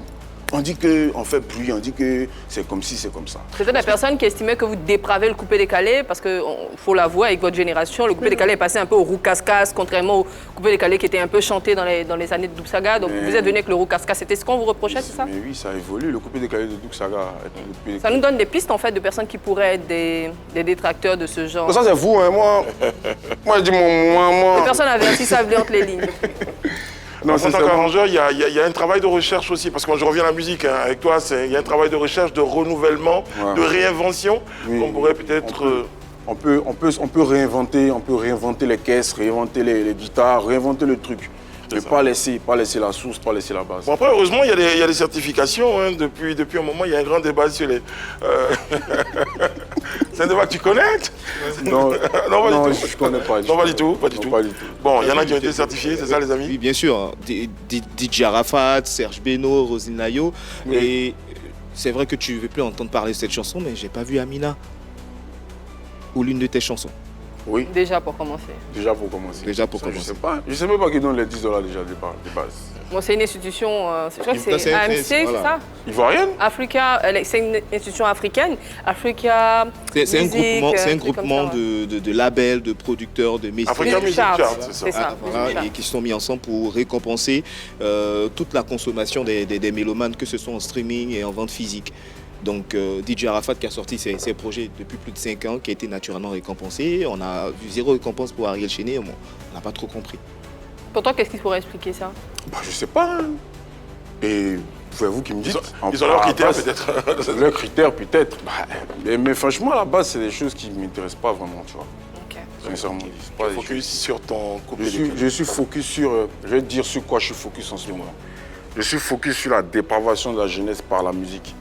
on dit qu'on fait plus, on dit que c'est comme ci, c'est comme ça. C'était des personnes qui estimaient que vous dépravez le coupé décalé parce qu'il faut l'avouer, avec votre génération, le coupé décalé est passé un peu au roux-cascas, contrairement au coupé décalé qui était un peu chanté dans les années de Douk Saga. Donc vous êtes venu avec le roux-cascas. C'était ce qu'on vous reprochait, c'est ça? Mais oui, ça a évolué. Le coupé décalé de Douk Saga. Ça nous donne des pistes en fait de personnes qui pourraient être des détracteurs de ce genre. Ça c'est vous, hein, moi je dis moi. Les personnes averties savent lire entre les lignes. Non, en tant qu'arrangeur, il y a un travail de recherche aussi, parce que quand je reviens à la musique, hein, avec toi, il y a un travail de recherche, de renouvellement, de réinvention, qu'on pourrait peut-être... On peut réinventer les caisses, réinventer les guitares, réinventer le truc. Ne pas laisser la source, pas laisser la base. Bon, après, heureusement, il y a des certifications. Hein. Depuis un moment, il y a un grand débat sur les... C'est un débat que tu connais? Non, Non, pas non, du tout. je connais pas. Non, pas du tout, pas du Non, tout. pas du tout. Bon, il y en a qui ont été certifiés, c'est ça les amis? Oui, bien sûr. Hein. DJ Arafat, Serge Beno, Rosine Nayo. Oui. Et c'est vrai que tu ne veux plus entendre parler de cette chanson, mais j'ai pas vu Amina. Ou l'une de tes chansons. Oui, Déjà pour commencer. déjà pour commencer. Déjà pour Ça, commencer. Je sais pas. Je sais même pas qui donne les 10 $ déjà de base. Bon, c'est une institution, je crois que Ça, c'est c'est AMC, c'est- c'est voilà. ça? Ivoirienne? Africa, c'est une institution africaine. Africa. C'est un Music, groupement, c'est un truc comme groupement ça, ouais. de labels, de producteurs, de messieurs. Africa Music Chart, Chart, c'est ça. c'est ça. Voilà, Music Chart. et qui se sont mis ensemble pour récompenser toute la consommation des mélomanes, que ce soit en streaming et en vente physique. Donc DJ Arafat qui a sorti ses projets depuis plus de 5 ans, qui a été naturellement récompensé. On a vu 0 récompense pour Ariel Chené, on n'a pas trop compris. Pour toi, qu'est-ce qui pourrait expliquer ça? Bah, je sais pas. Hein. Et c'est vous qui me dites. Ils ont leurs critères base, peut-être. Leurs critères peut-être. Bah, mais franchement, à la base, c'est des choses qui ne m'intéressent pas vraiment, tu vois. Ok. Sincèrement. C'est pas des choses- Focus sur ton couple. Je suis focus sur, je vais te dire sur quoi je suis focus en ce moment. Je suis focus sur la dépravation de la jeunesse par la musique.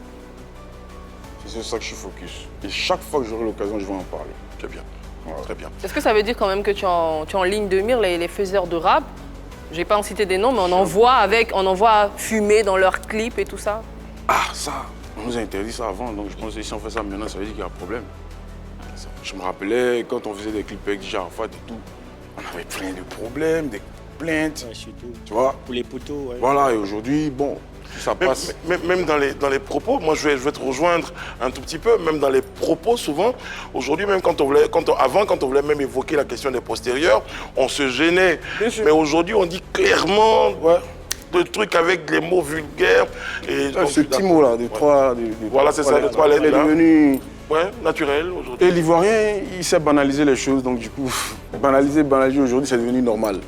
C'est sur ça que je suis focus. Et chaque fois que j'aurai l'occasion, je vais en parler. Très bien. Voilà. Très bien. Est-ce que ça veut dire quand même que tu es en ligne de mire les faiseurs de rap? Je vais pas en citer des noms, mais on en voit fumer dans leurs clips et tout ça. Ah, ça, on nous a interdit ça avant, donc je pense que si on fait ça maintenant, ça veut dire qu'il y a un problème. Je me rappelais quand on faisait des clips avec DJ Arafat et tout, on avait plein de problèmes, des plaintes, Ouais, surtout tu vois. pour les poteaux. Ouais. Voilà, et aujourd'hui, bon, ça passe. Même dans les propos, moi je vais te rejoindre un tout petit peu, même dans les propos souvent, aujourd'hui même quand on voulait même évoquer la question des postérieurs, on se gênait. Bien sûr. Mais aujourd'hui on dit clairement des trucs avec des mots vulgaires. Et donc, Ce petit mot-là, de trois... Voilà, c'est ça, de trois lettres Il est là. devenu... Ouais, naturel aujourd'hui. Et l'Ivoirien, il sait banaliser les choses, donc du coup, banaliser aujourd'hui, c'est devenu normal.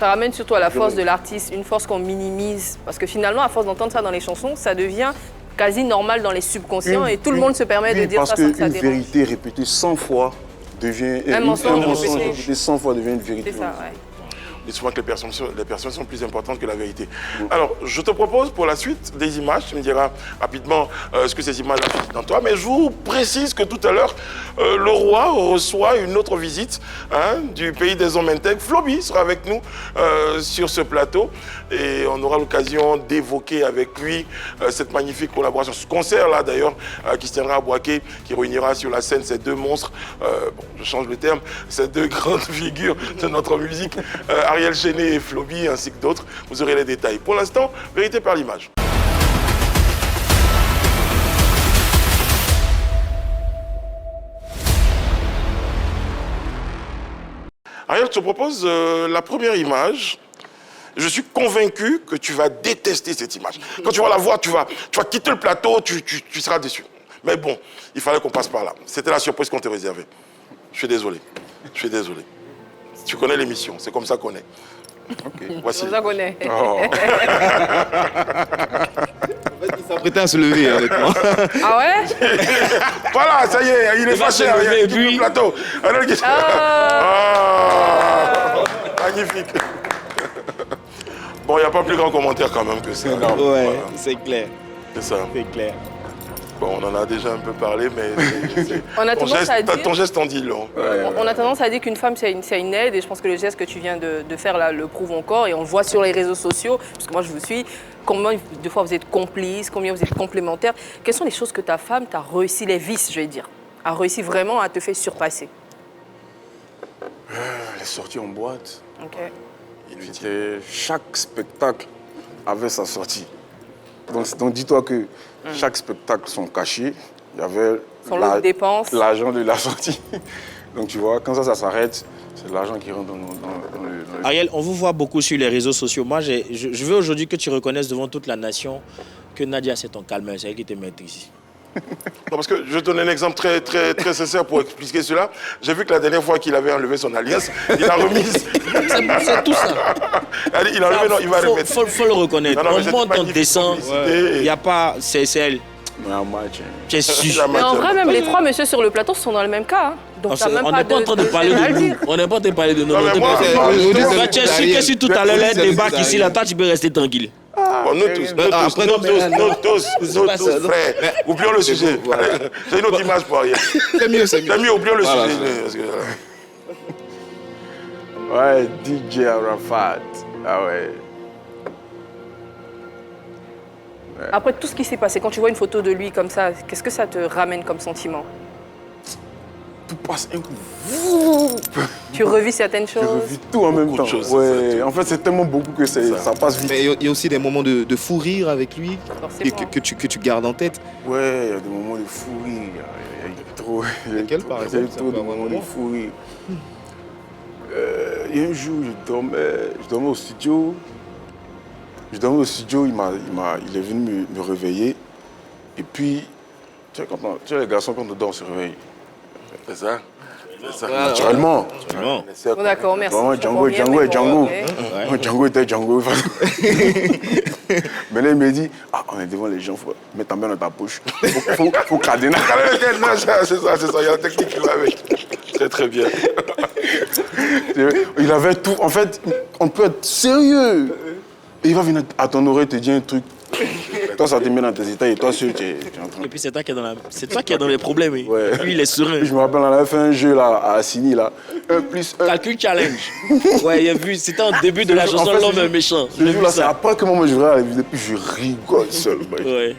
Ça ramène surtout à la force de l'artiste, une force qu'on minimise. Parce que finalement, à force d'entendre ça dans les chansons, ça devient quasi normal dans les subconscients et tout le monde se permet de dire ça sans que ça Parce qu'une dérange. vérité répétée 100 fois devient... Un mensonge répété. répété 100 fois devient une vérité. C'est ça, ouais. Je dis souvent que les personnes sont plus importantes que la vérité. Alors, je te propose pour la suite des images. Tu me diras rapidement ce que ces images affichent dans toi. Mais je vous précise que tout à l'heure, le roi reçoit une autre visite du pays des hommes intègres. Floby sera avec nous sur ce plateau. Et on aura l'occasion d'évoquer avec lui cette magnifique collaboration. Ce concert-là, d'ailleurs, qui se tiendra à Boaké, qui réunira sur la scène ces deux monstres, bon, je change le terme, ces deux grandes figures de notre musique, Ariel Chené et Floby, ainsi que d'autres. Vous aurez les détails. Pour l'instant, vérité par l'image. Ariel, je te propose la première image. Je suis convaincu que tu vas détester cette image. Quand tu vas la voir, tu vas quitter le plateau, tu seras déçu. Mais bon, il fallait qu'on passe par là. C'était la surprise qu'on t'a réservée. Je suis désolé. Je suis désolé. Tu connais l'émission, c'est comme ça qu'on est. Voici. C'est ça qu'on est. Oh. Il s'apprêtait à se lever, honnêtement. Ah ouais? Voilà, ça y est, il est va fâché, se lever, il quitte puis- le plateau. Alors, il- Ah. Magnifique. Bon, il n'y a pas plus grand commentaire quand même que ça. Ouais, Voilà, c'est clair, c'est ça. c'est clair. Bon, on en a déjà un peu parlé, mais On a tendance à dire- ton geste en dit long. On a tendance à dire qu'une femme, c'est une aide, et je pense que le geste que tu viens de faire là le prouve encore, et on le voit sur les réseaux sociaux, parce que moi je vous suis, combien de fois vous êtes complices, combien vous êtes complémentaires. Quelles sont les choses que ta femme t'a réussi, les vices, je vais dire, a réussi vraiment à te faire surpasser? Les sorties en boîte, Ok. chaque spectacle avait sa sortie. Donc dis-toi que chaque spectacle sont cachés. Il y avait Son lot de dépenses. l'argent de la sortie. Donc tu vois, quand ça s'arrête, c'est l'argent qui rentre dans le... Ariel, on vous voit beaucoup sur les réseaux sociaux. Moi, je veux aujourd'hui que tu reconnaisses devant toute la nation que Nadia, c'est ton calme, c'est elle qui te met ici. Non, parce que je vais te donner un exemple très, très, très sincère pour expliquer cela. J'ai vu que la dernière fois qu'il avait enlevé son alliance, il a remis. C'est tout ça. Allez, il a enlevé, non, il va remettre. Faut le reconnaître. Non, non, mais On c'est monte, on magnifique descend. publicité. Il n'y a pas. C'est elle. Mais un match, Tu es sûr. Mais en vrai, même les trois messieurs sur le plateau sont dans le même cas. Hein. Donc t'as même On pas n'est pas en train de parler à le de nous. dire. On n'est pas en train de parler de nous. Non, mais moi, Tu es sûr que si tout à l'heure Ariel, les débarque ici, là, toi, tu peux rester tranquille. Bon, nous tous, frère. Oublions le sujet. J'ai une autre image pour rien. C'est mieux. C'est mieux, oublions le Voilà, sujet. Ouais, DJ Arafat. Ah ouais. Après tout ce qui s'est passé, quand tu vois une photo de lui comme ça, qu'est-ce que ça te ramène comme sentiment? Tout passe un coup. Tu revis certaines Je choses? revis tout en même Beaucoup temps. de choses, Ouais. En fait, c'est tellement beaucoup que ça passe vite. Mais il y a aussi des moments de fou rire avec lui Forcément. que tu gardes en tête. Ouais, il y a des moments de fou rire. Il y a eu trop. Lesquels, par Il y a eu exemple, trop de ça peut avoir un moments de moment fou rire. Il y a un jour, je dormais au studio. Il est venu me réveiller. Et puis, tu sais, les garçons, quand on dort, on se réveille. C'est ça. Naturellement. Vraiment. Bon, d'accord, merci. Vraiment, Je Django est comprends rien, Django. mais bon, ok. Ouais, Django était Django. Mais là, il me dit, on est devant les gens, faut mettre ta main dans ta poche. Faut cadener. C'est ça. Il y a la technique qui va avec. C'est très bien. Il avait tout. En fait, on peut être sérieux. Et il va venir à ton oreille te dire un truc. Toi, ça te met dans tes états et toi, seul, tu es en train Et puis c'est toi qui es dans les problèmes. Oui. Ouais. Lui, il est serein. Je me rappelle, on avait fait un jeu là, à Assini, là. 1+1. Calcul challenge. Ouais, il a vu, c'était en début de la chanson En fait, L'homme est méchant. Ce J'ai vu jour-là, c'est ça. après que moi, je regarde la vidéo et puis je rigole seul. Ouais.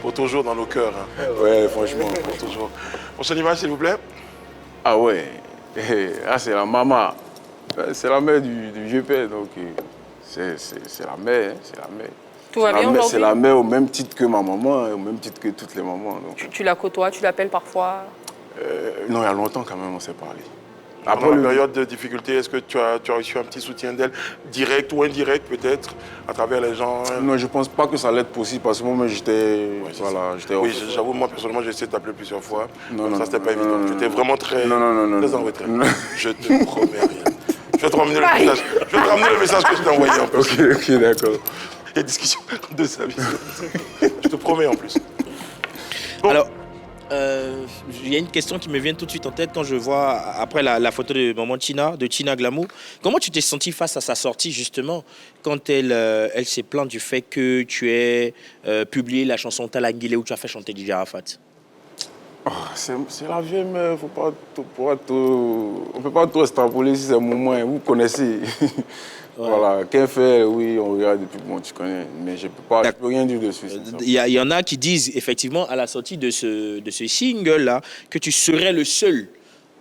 Pour toujours dans nos cœurs. Hein. Ouais, franchement. Pour toujours. Prochaine image, s'il vous plaît. Ah ouais. Ah, c'est la maman. C'est la mère du vieux père, donc c'est la mère, hein, c'est la mère. Tout va bien C'est aujourd'hui? la mère au même titre que ma maman, au même titre que toutes les mamans. Donc. Tu la côtoies, tu l'appelles parfois? Non, il y a longtemps quand même, on s'est parlé. Après la période de difficulté, est-ce que tu as reçu un petit soutien d'elle, direct ou indirect peut-être, à travers les gens? Non, je pense pas que ça allait être possible parce que moi, j'étais... Voilà, j'étais... Oui, j'avoue, moi personnellement, j'ai essayé de t'appeler plusieurs fois. Non, Comme non, ça, c'était non, pas non, évident. non, J'étais non. vraiment très, Non, très en non. retrait. Non. Je te promets rien. Je vais te ramener le message. Je vais te ramener le message que je t'ai envoyé en plus. Ok, d'accord. Il y a discussion de sa vie. Je te promets en plus. Bon. Alors, il y a une question qui me vient tout de suite en tête quand je vois, après la photo de maman de Tina Glamour. Comment tu t'es senti face à sa sortie, justement, quand elle s'est plainte du fait que tu aies publié la chanson Talangile où tu as fait chanter DJ Arafat? C'est la vieille mère, on ne peut pas tout extrapoler si c'est un moment, vous connaissez. Ouais. Voilà, qu'elle fait, oui, on regarde depuis, bon, tu connais, mais je ne peux rien dire dessus. Il y en a qui disent, effectivement, à la sortie de ce single-là, que tu serais le seul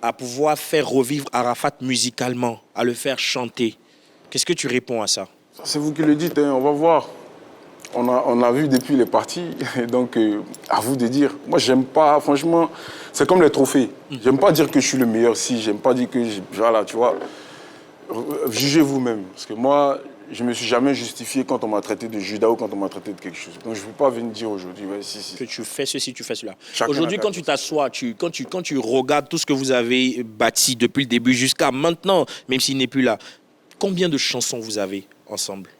à pouvoir faire revivre Arafat musicalement, à le faire chanter. Qu'est-ce que tu réponds à ça? C'est vous qui le dites, hein, on va voir. On a vu depuis les parties, donc à vous de dire. Moi, j'aime pas, franchement, c'est comme les trophées. J'aime pas dire que je suis le meilleur, si, j'aime pas dire que, voilà, tu vois. Jugez vous-même, parce que moi, je me suis jamais justifié quand on m'a traité de Judas ou quand on m'a traité de quelque chose. Donc, je ne peux pas venir dire aujourd'hui, ouais, si. Que tu fais ceci, tu fais cela. Chacun Aujourd'hui, quand tu t'assois, quand tu regardes tout ce que vous avez bâti depuis le début jusqu'à maintenant, même s'il n'est plus là, combien de chansons vous avez ensemble?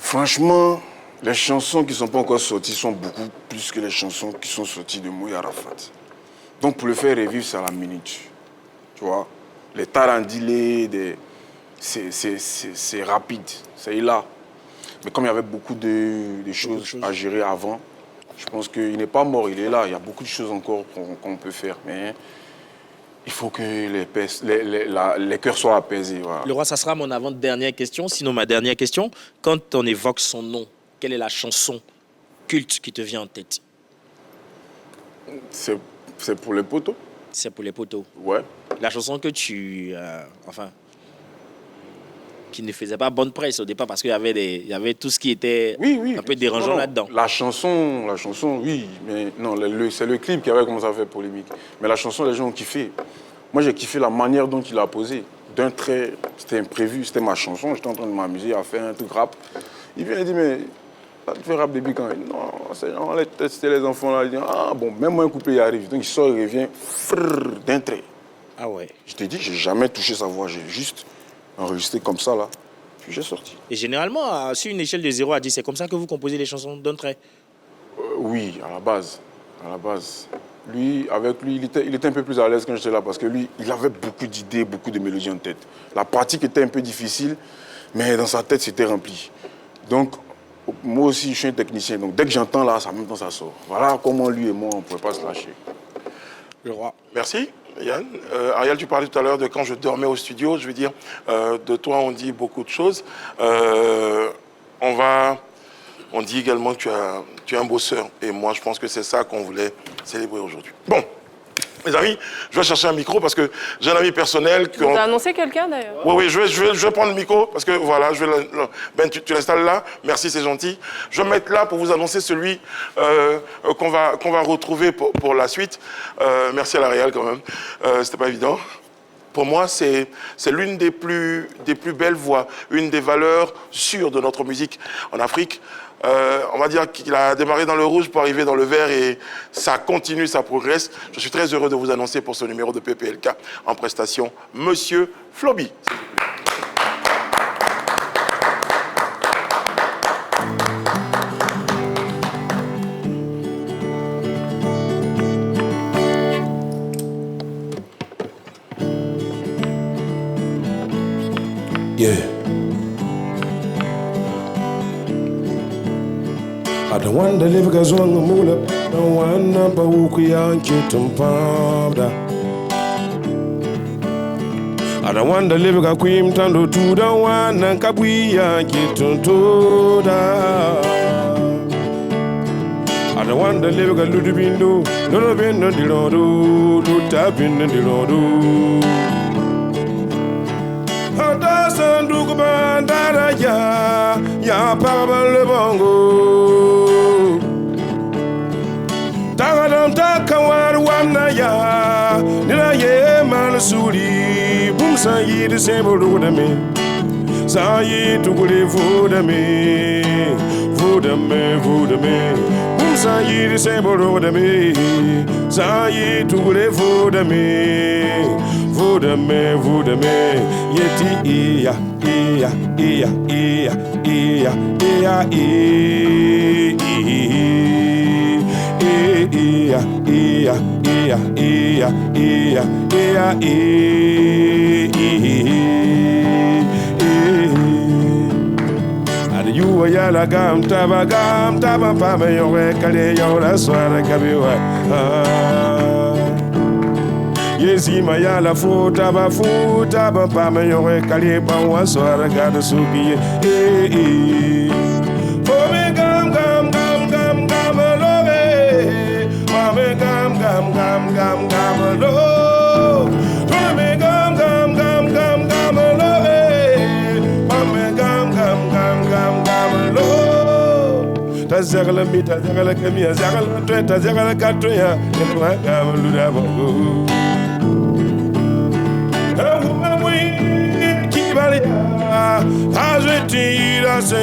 Franchement, les chansons qui ne sont pas encore sorties sont beaucoup plus que les chansons qui sont sorties de Mouya Arafat. Donc pour le faire revivre, c'est à la minute. Tu vois, les tarandilés, c'est rapide, c'est là. Mais comme il y avait beaucoup de choses à gérer avant, je pense qu'il n'est pas mort, il est là. Il y a beaucoup de choses encore qu'on peut faire. Mais il faut que les cœurs soient apaisés. Voilà. Le roi, ça sera mon avant-dernière question. Sinon, ma dernière question, quand on évoque son nom, quelle est la chanson culte qui te vient en tête? C'est pour les poteaux. C'est pour les poteaux. Ouais. La chanson que tu... qui ne faisait pas bonne presse au départ parce qu'il y avait tout ce qui était un peu dérangeant là-dedans. La chanson, oui. Mais non, c'est le clip qui avait commencé à faire polémique. Mais la chanson, les gens ont kiffé. Moi, j'ai kiffé la manière dont il a posé. D'un trait, c'était imprévu, c'était ma chanson. J'étais en train de m'amuser à faire un truc rap. Il vient et dit, mais tu fais rap depuis quand? Non, c'était les enfants là. Il dit, ah bon, même moi un couplet y arrive. Donc il sort, il revient, d'un trait. Ah ouais. Je t'ai dit, j'ai jamais touché sa voix, j'ai juste enregistré comme ça là. Puis j'ai sorti. Et généralement, sur une échelle de 0 à 10, c'est comme ça que vous composez les chansons d'un trait? Oui, à la base. Lui, avec lui, il était un peu plus à l'aise quand j'étais là parce que lui, il avait beaucoup d'idées, beaucoup de mélodies en tête. La pratique était un peu difficile, mais dans sa tête, c'était rempli. Donc, moi aussi, je suis un technicien. Donc, dès que j'entends là, en même temps, ça sort. Voilà comment lui et moi, on ne pouvait pas se lâcher. Le roi. Merci, Yann. Ariel, tu parlais tout à l'heure de quand je dormais au studio. Je veux dire, de toi, on dit beaucoup de choses. On dit également que tu es un bosseur. Et moi, je pense que c'est ça qu'on voulait célébrer aujourd'hui. Bon. Mes amis, je vais chercher un micro parce que j'ai un ami personnel. Tu as annoncé quelqu'un d'ailleurs? Oui, je vais prendre le micro parce que voilà, Ben, tu l'installes là. Merci, c'est gentil. Je vais me mettre là pour vous annoncer celui qu'on va retrouver pour la suite. Merci à la Réal quand même. C'était pas évident. Pour moi, c'est l'une des plus belles voix, une des valeurs sûres de notre musique en Afrique. On va dire qu'il a démarré dans le rouge pour arriver dans le vert et ça continue, ça progresse. Je suis très heureux de vous annoncer pour ce numéro de PPLK en prestation, Monsieur Floby. Yeah. I don't want to live as one mula, don't want to wuki and chitum powder. I don't want to live a queen tando to the one and kabui and chitum toda. I don't want to live a little window, little window, the road, to tap in the road. Sanduku bandara ya parabal le bongo. Tagadam takawar wana ya nila ye malasuri bum sa yi de sembolo de me sa yi tukule fu de me bum sa yi de sembolo de me sa yi tukule fu de me. Yeti iya you yala gam taba pa me yo kale yo la soirée kabiwa. Yesi mayala futa ba pa me yore kali ba wa soara gada suki for me gam love for me gam love for me gam love for me gam love ta zagala mi ta zagala kemi zagala to ta zagala kato ya ne gam luda bongo. As we did us a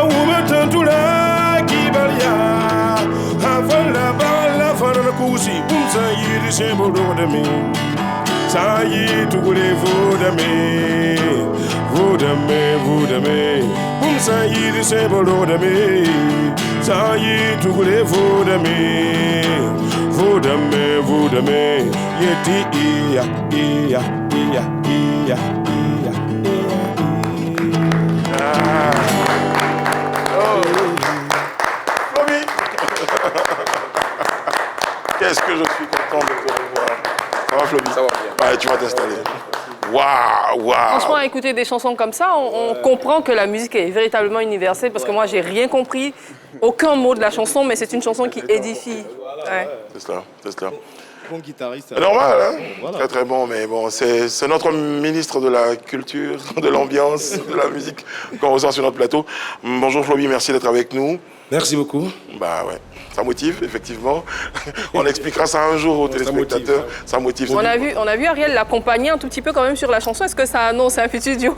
woman turned to la Kibalia. Have a la for the Kusi, Bumsa, you disabled over me. Sayi to live for me. Bumsa, you disabled over me. Sayi to live for me. Vodame, yeti iya. Floby. Qu'est-ce que je suis content de te revoir. Ça va, Floby? Ça va bien. Ouais, tu vas t'installer. Waouh. Franchement, à écouter des chansons comme ça, on comprend que la musique est véritablement universelle parce que moi, j'ai rien compris, aucun mot de la chanson, mais c'est une chanson qui édifie. Ouais. C'est ça. Bon guitariste. C'est normal, hein? Voilà. Très bon, mais bon, c'est notre ministre de la culture, de l'ambiance, de la musique qu'on reçoit sur notre plateau. Bonjour Floby, merci d'être avec nous. Merci beaucoup. Bah ouais, ça motive, effectivement. On expliquera ça un jour aux téléspectateurs. Ça motive. On a vu Ariel l'accompagner un tout petit peu quand même sur la chanson. Est-ce que ça annonce un futur duo?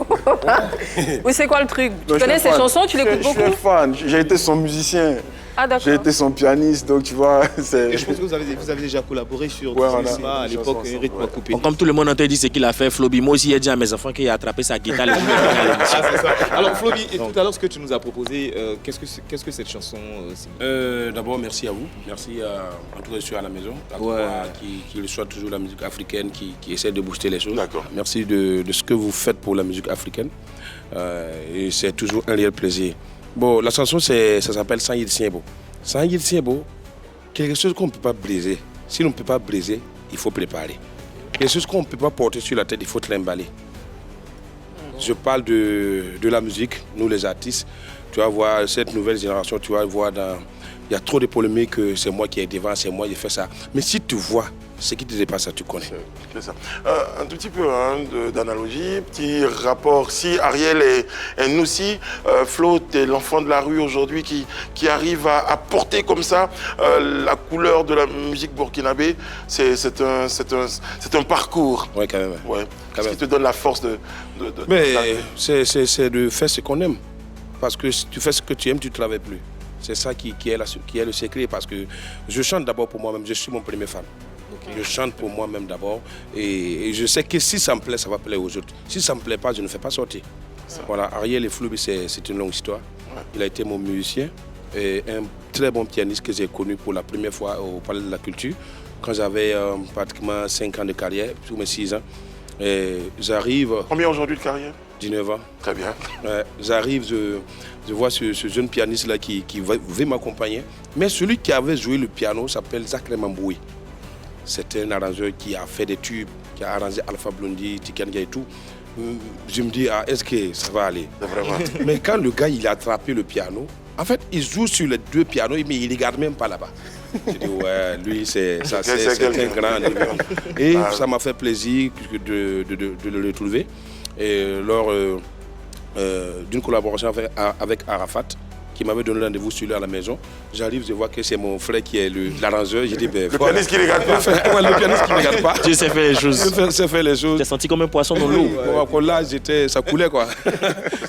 Ou c'est quoi le truc? Tu connais ces chansons, tu l'écoutes beaucoup? Je suis fan, j'ai été son musicien. Ah, d'accord. J'ai été son pianiste, donc tu vois, c'est... Et je pense que vous avez déjà collaboré sur Ouais, des cinémas à l'époque, un rythme coupé. Comme tout le monde entend dire ce qu'il a fait, Floby, moi aussi, il a dit à mes enfants qu'il a attrapé sa guitare. Ah, c'est ça. Alors Floby, tout à l'heure ce que tu nous as proposé, qu'est-ce que cette chanson D'abord, merci à vous. Merci en tout cas, je suis à la maison, qui reçoit toujours la musique africaine, qui essaie de booster les choses. D'accord. Merci de ce que vous faites pour la musique africaine. Et c'est toujours un réel plaisir. Bon, la chanson, ça s'appelle Sangil Siebo. Sangil Siebo, quelque chose qu'on ne peut pas briser. Si on ne peut pas briser, il faut préparer. Quelque chose qu'on ne peut pas porter sur la tête, il faut trimballer. Je parle de la musique, nous les artistes. Tu vas voir cette nouvelle génération, tu vas voir il y a trop de polémiques, c'est moi qui ai devant, c'est moi qui ai fait ça. Mais si tu vois ce qui te dépasse, ça tu connais. C'est ça. Un tout petit peu d'analogie, petit rapport. Si Ariel est Noussi, Flo, t'es l'enfant de la rue aujourd'hui qui arrive à porter comme ça la couleur de la musique burkinabé, c'est un parcours. Oui, quand même. Ouais. Qu'est-ce qui te donne la force de Mais c'est de faire ce qu'on aime. Parce que si tu fais ce que tu aimes, tu ne travailles plus. C'est ça qui est le secret. Parce que je chante d'abord pour moi-même. Je suis mon premier fan. Okay. Je chante pour moi-même d'abord. Et je sais que si ça me plaît, ça va plaire aux autres. Si ça ne me plaît pas, je ne fais pas sortir. Voilà, Ariel et Floby, c'est une longue histoire. Ouais. Il a été mon musicien. Et un très bon pianiste que j'ai connu pour la première fois au Palais de la Culture. Quand j'avais pratiquement 5 ans de carrière, sur mes 6 ans. Et j'arrive... Combien aujourd'hui de carrière? 19 ans. Très bien. J'arrive, je vois ce jeune pianiste-là qui veut m'accompagner. Mais celui qui avait joué le piano s'appelle Zachary Mamboui. C'était un arrangeur qui a fait des tubes, qui a arrangé Alpha Blondy, Tikanga et tout. Je me dis, est-ce que ça va aller? Vraiment. Mais quand le gars il a attrapé le piano, en fait, il joue sur les 2 pianos, mais il ne regarde même pas là-bas. Je dis, ouais, lui, c'est un grand. Et ça m'a fait plaisir de le retrouver. Et lors d'une collaboration avec Arafat, qui m'avait donné rendez-vous sur lui à la maison, j'arrive, je vois que c'est mon frère qui est l'arrangeur. J'ai dit, le pianiste qui ne regarde pas. Le pianiste qui ne regarde pas. Tu sais faire les choses. Je sais faire les choses. Tu as senti comme un poisson dans l'eau. Là, ça coulait, quoi.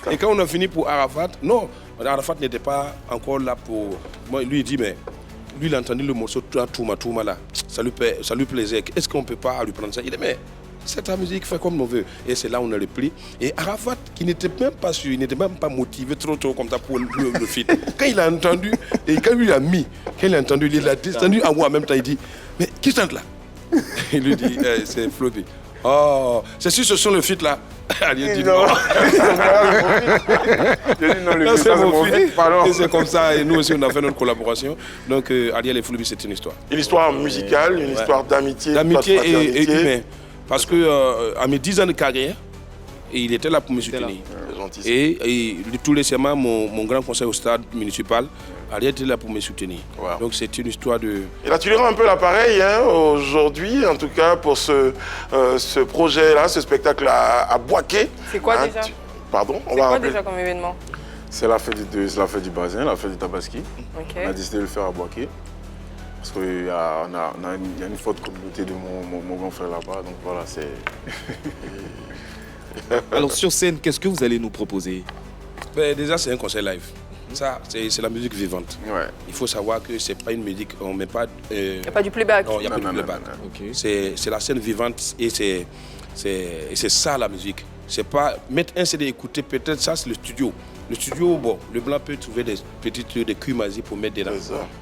Et quand on a fini pour Arafat, non, Arafat n'était pas encore là pour... Moi, lui, il dit, mais... Lui, il a entendu le morceau Touma là. Ça lui plaisait. Est-ce qu'on ne peut pas lui prendre ça? Il dit, mais c'est ta musique, fais comme on veut. Et c'est là où on a repris. Et Arafat, qui n'était même pas sûr, il n'était même pas motivé trop comme ça pour le feat. Quand il a entendu, et quand lui a mis, quand il a entendu, il a descendu à moi en même temps, il dit, mais qui chante là? Il lui dit, c'est Floby. Oh, c'est sûr, ce sont le feat là. Ariel dit non. C'est mon feat, pardon. Et c'est comme ça, et nous aussi on a fait notre collaboration. Donc Ariel et Floby, c'est une histoire. Une histoire musicale, une histoire d'amitié. D'amitié et humain. Parce que à mes 10 ans de carrière, il était là pour me soutenir. Et tout récemment, mon grand conseil au stade municipal, Ariel était là pour me soutenir. Wow. Donc c'est une histoire de... Et là, tu lui rends un peu l'appareil aujourd'hui, en tout cas pour ce projet-là, ce spectacle à Boaké. C'est quoi déjà Pardon, c'est quoi déjà comme événement? C'est la fête du Bazin, la fête du Tabaski. Okay. On a décidé de le faire à Boaké. Parce qu'il y a une forte communauté de mon grand frère là-bas, donc voilà, c'est... Alors sur scène, qu'est-ce que vous allez nous proposer? Déjà, c'est un concert live. Ça, c'est la musique vivante. Ouais. Il faut savoir que c'est pas une musique, on met pas... Il n'y a pas du playback. Non, il n'y a pas du playback. Okay. C'est la scène vivante et c'est ça la musique. C'est pas mettre un CD et écouter, peut-être ça c'est le studio. Le studio, bon, le blanc peut trouver des petits trucs, des culs pour mettre dedans.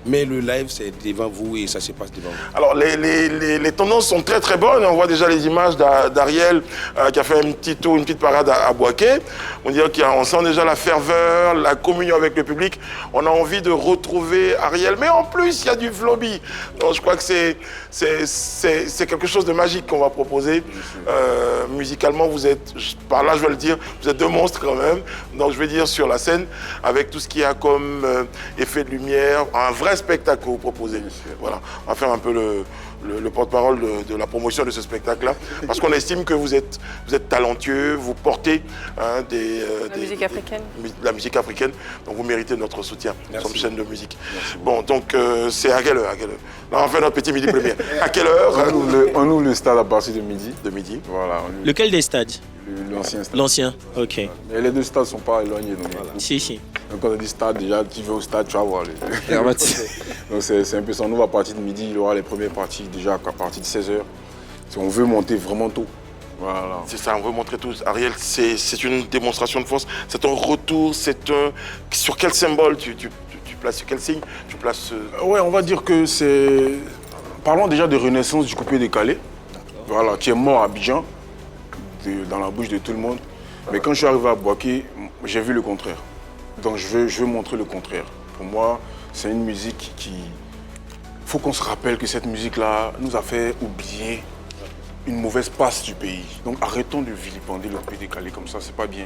Mais le live, c'est devant vous et ça se passe devant vous. Alors, les tendances sont très très bonnes. On voit déjà les images d'Ariel qui a fait un petit tour, une petite parade à Boaké. On sent déjà la ferveur, la communion avec le public. On a envie de retrouver Ariel. Mais en plus, il y a du Floby. Donc, je crois que c'est quelque chose de magique qu'on va proposer. Musicalement, vous êtes, par là je vais le dire, vous êtes 2 monstres quand même. Donc, je vais dire sur la scène, avec tout ce qu'il y a comme effet de lumière, un vrai spectacle que vous proposez. Voilà, on va faire un peu le porte-parole de la promotion de ce spectacle-là, parce qu'on estime que vous êtes talentueux, vous portez musique africaine. La musique africaine, donc vous méritez notre soutien. Nous sommes chaîne de musique. Merci. Bon, donc c'est à quelle heure? Là, on fait notre petit midi première. À quelle heure? On ouvre le stade à partir de midi. De midi. Voilà. Lequel des stades? L'ancien stade. L'ancien, ok. Mais les deux stades ne sont pas éloignés. Donc, Si. donc quand on dit stade, déjà, tu vas au stade, tu vas voir. Donc c'est un peu ça. On ouvre à partir de midi, il y aura les premières parties déjà à partir de 16h. On veut monter vraiment tôt. Voilà. C'est ça, on veut montrer tous. Ariel, c'est une démonstration de force, c'est un retour, sur quel symbole tu places, sur quel signe tu places Ouais, on va dire que c'est... Parlons déjà de renaissance du coupé décalé, voilà, qui est mort à Abidjan, dans la bouche de tout le monde. Mais quand je suis arrivé à Boaké, j'ai vu le contraire. Donc je veux montrer le contraire. Pour moi, c'est une musique qui... Il faut qu'on se rappelle que cette musique-là nous a fait oublier une mauvaise passe du pays. Donc arrêtons de vilipender le pays décalé comme ça, c'est pas bien.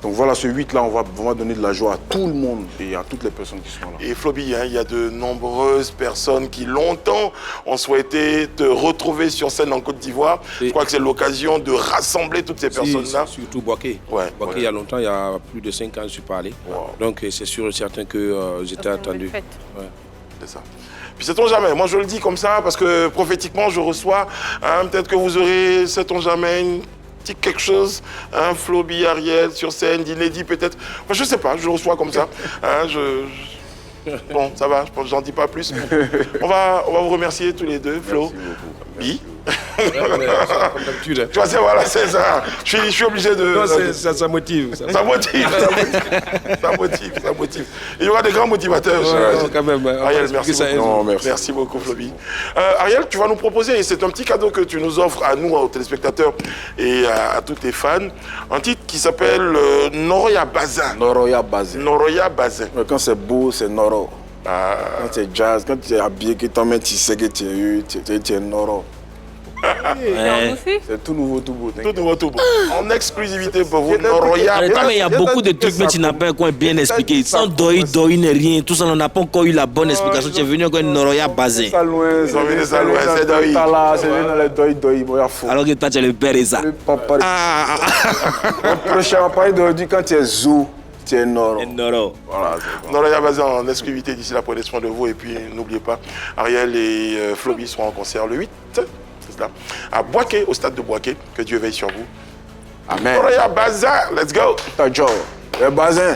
Donc voilà, ce 8-là, on va donner de la joie à tout le monde et à toutes les personnes qui sont là. Et Floby, il y a de nombreuses personnes qui longtemps ont souhaité te retrouver sur scène en Côte d'Ivoire. Je crois que c'est l'occasion de rassembler toutes ces personnes-là. Surtout Boaké. Ouais, Boaké, il y a longtemps, il y a plus de 5 ans, je suis pas allé. Wow. Donc c'est sûr et certain que j'étais attendu. Ouais. C'est ça. Puis sait-on jamais, moi je le dis comme ça parce que prophétiquement je reçois, peut-être que vous aurez, sait-on jamais, une petite quelque chose, Floby, Ariel sur scène, d'inédit peut-être. Enfin, je sais pas, je le reçois comme ça. Bon, ça va, j'en dis pas plus. On va vous remercier tous les deux, Flo. Bi. Comme d'habitude. Tu vois, voilà, c'est ça. Je suis obligé de... Non, ça motive. Ça motive. Il y aura des grands motivateurs. Quand même. Ariel, merci beaucoup. Non, Merci beaucoup, Floby. Ariel, tu vas nous proposer, et c'est un petit cadeau que tu nous offres à nous, aux téléspectateurs et à tous tes fans, un titre qui s'appelle Noroya Bazin. Noroya Bazin. Noroya Bazin. Quand c'est beau, c'est Noro. Quand tu es jazz, quand tu es habillé, que tu sais que tu es Noro. C'est tout nouveau, tout beau. Tout nouveau, tout beau. En exclusivité pour vous, Noroya Arrêtez, Bazin. mais il y a beaucoup de trucs, mais tu n'as pas encore bien expliqué. Sans doi, n'est rien. Tout ça, on n'a pas encore eu la bonne explication. Tu es venu encore une Noroya Bazin. Ça loin, c'est loin, c'est doi. C'est dans les doi, il y a faux. Alors que toi, tu es le père et ça. Le prochain appareil de quand tu es Zou. C'est Noro. Voilà. Noroya Bazin en exclusivité d'ici là, prenez soin de vous. Et puis n'oubliez pas, Ariel et Floby seront en concert le 8, c'est ça, à Boaké, au stade de Boaké. Que Dieu veille sur vous. Amen. Noroya Bazin, let's go. Ta job. Le Bazin.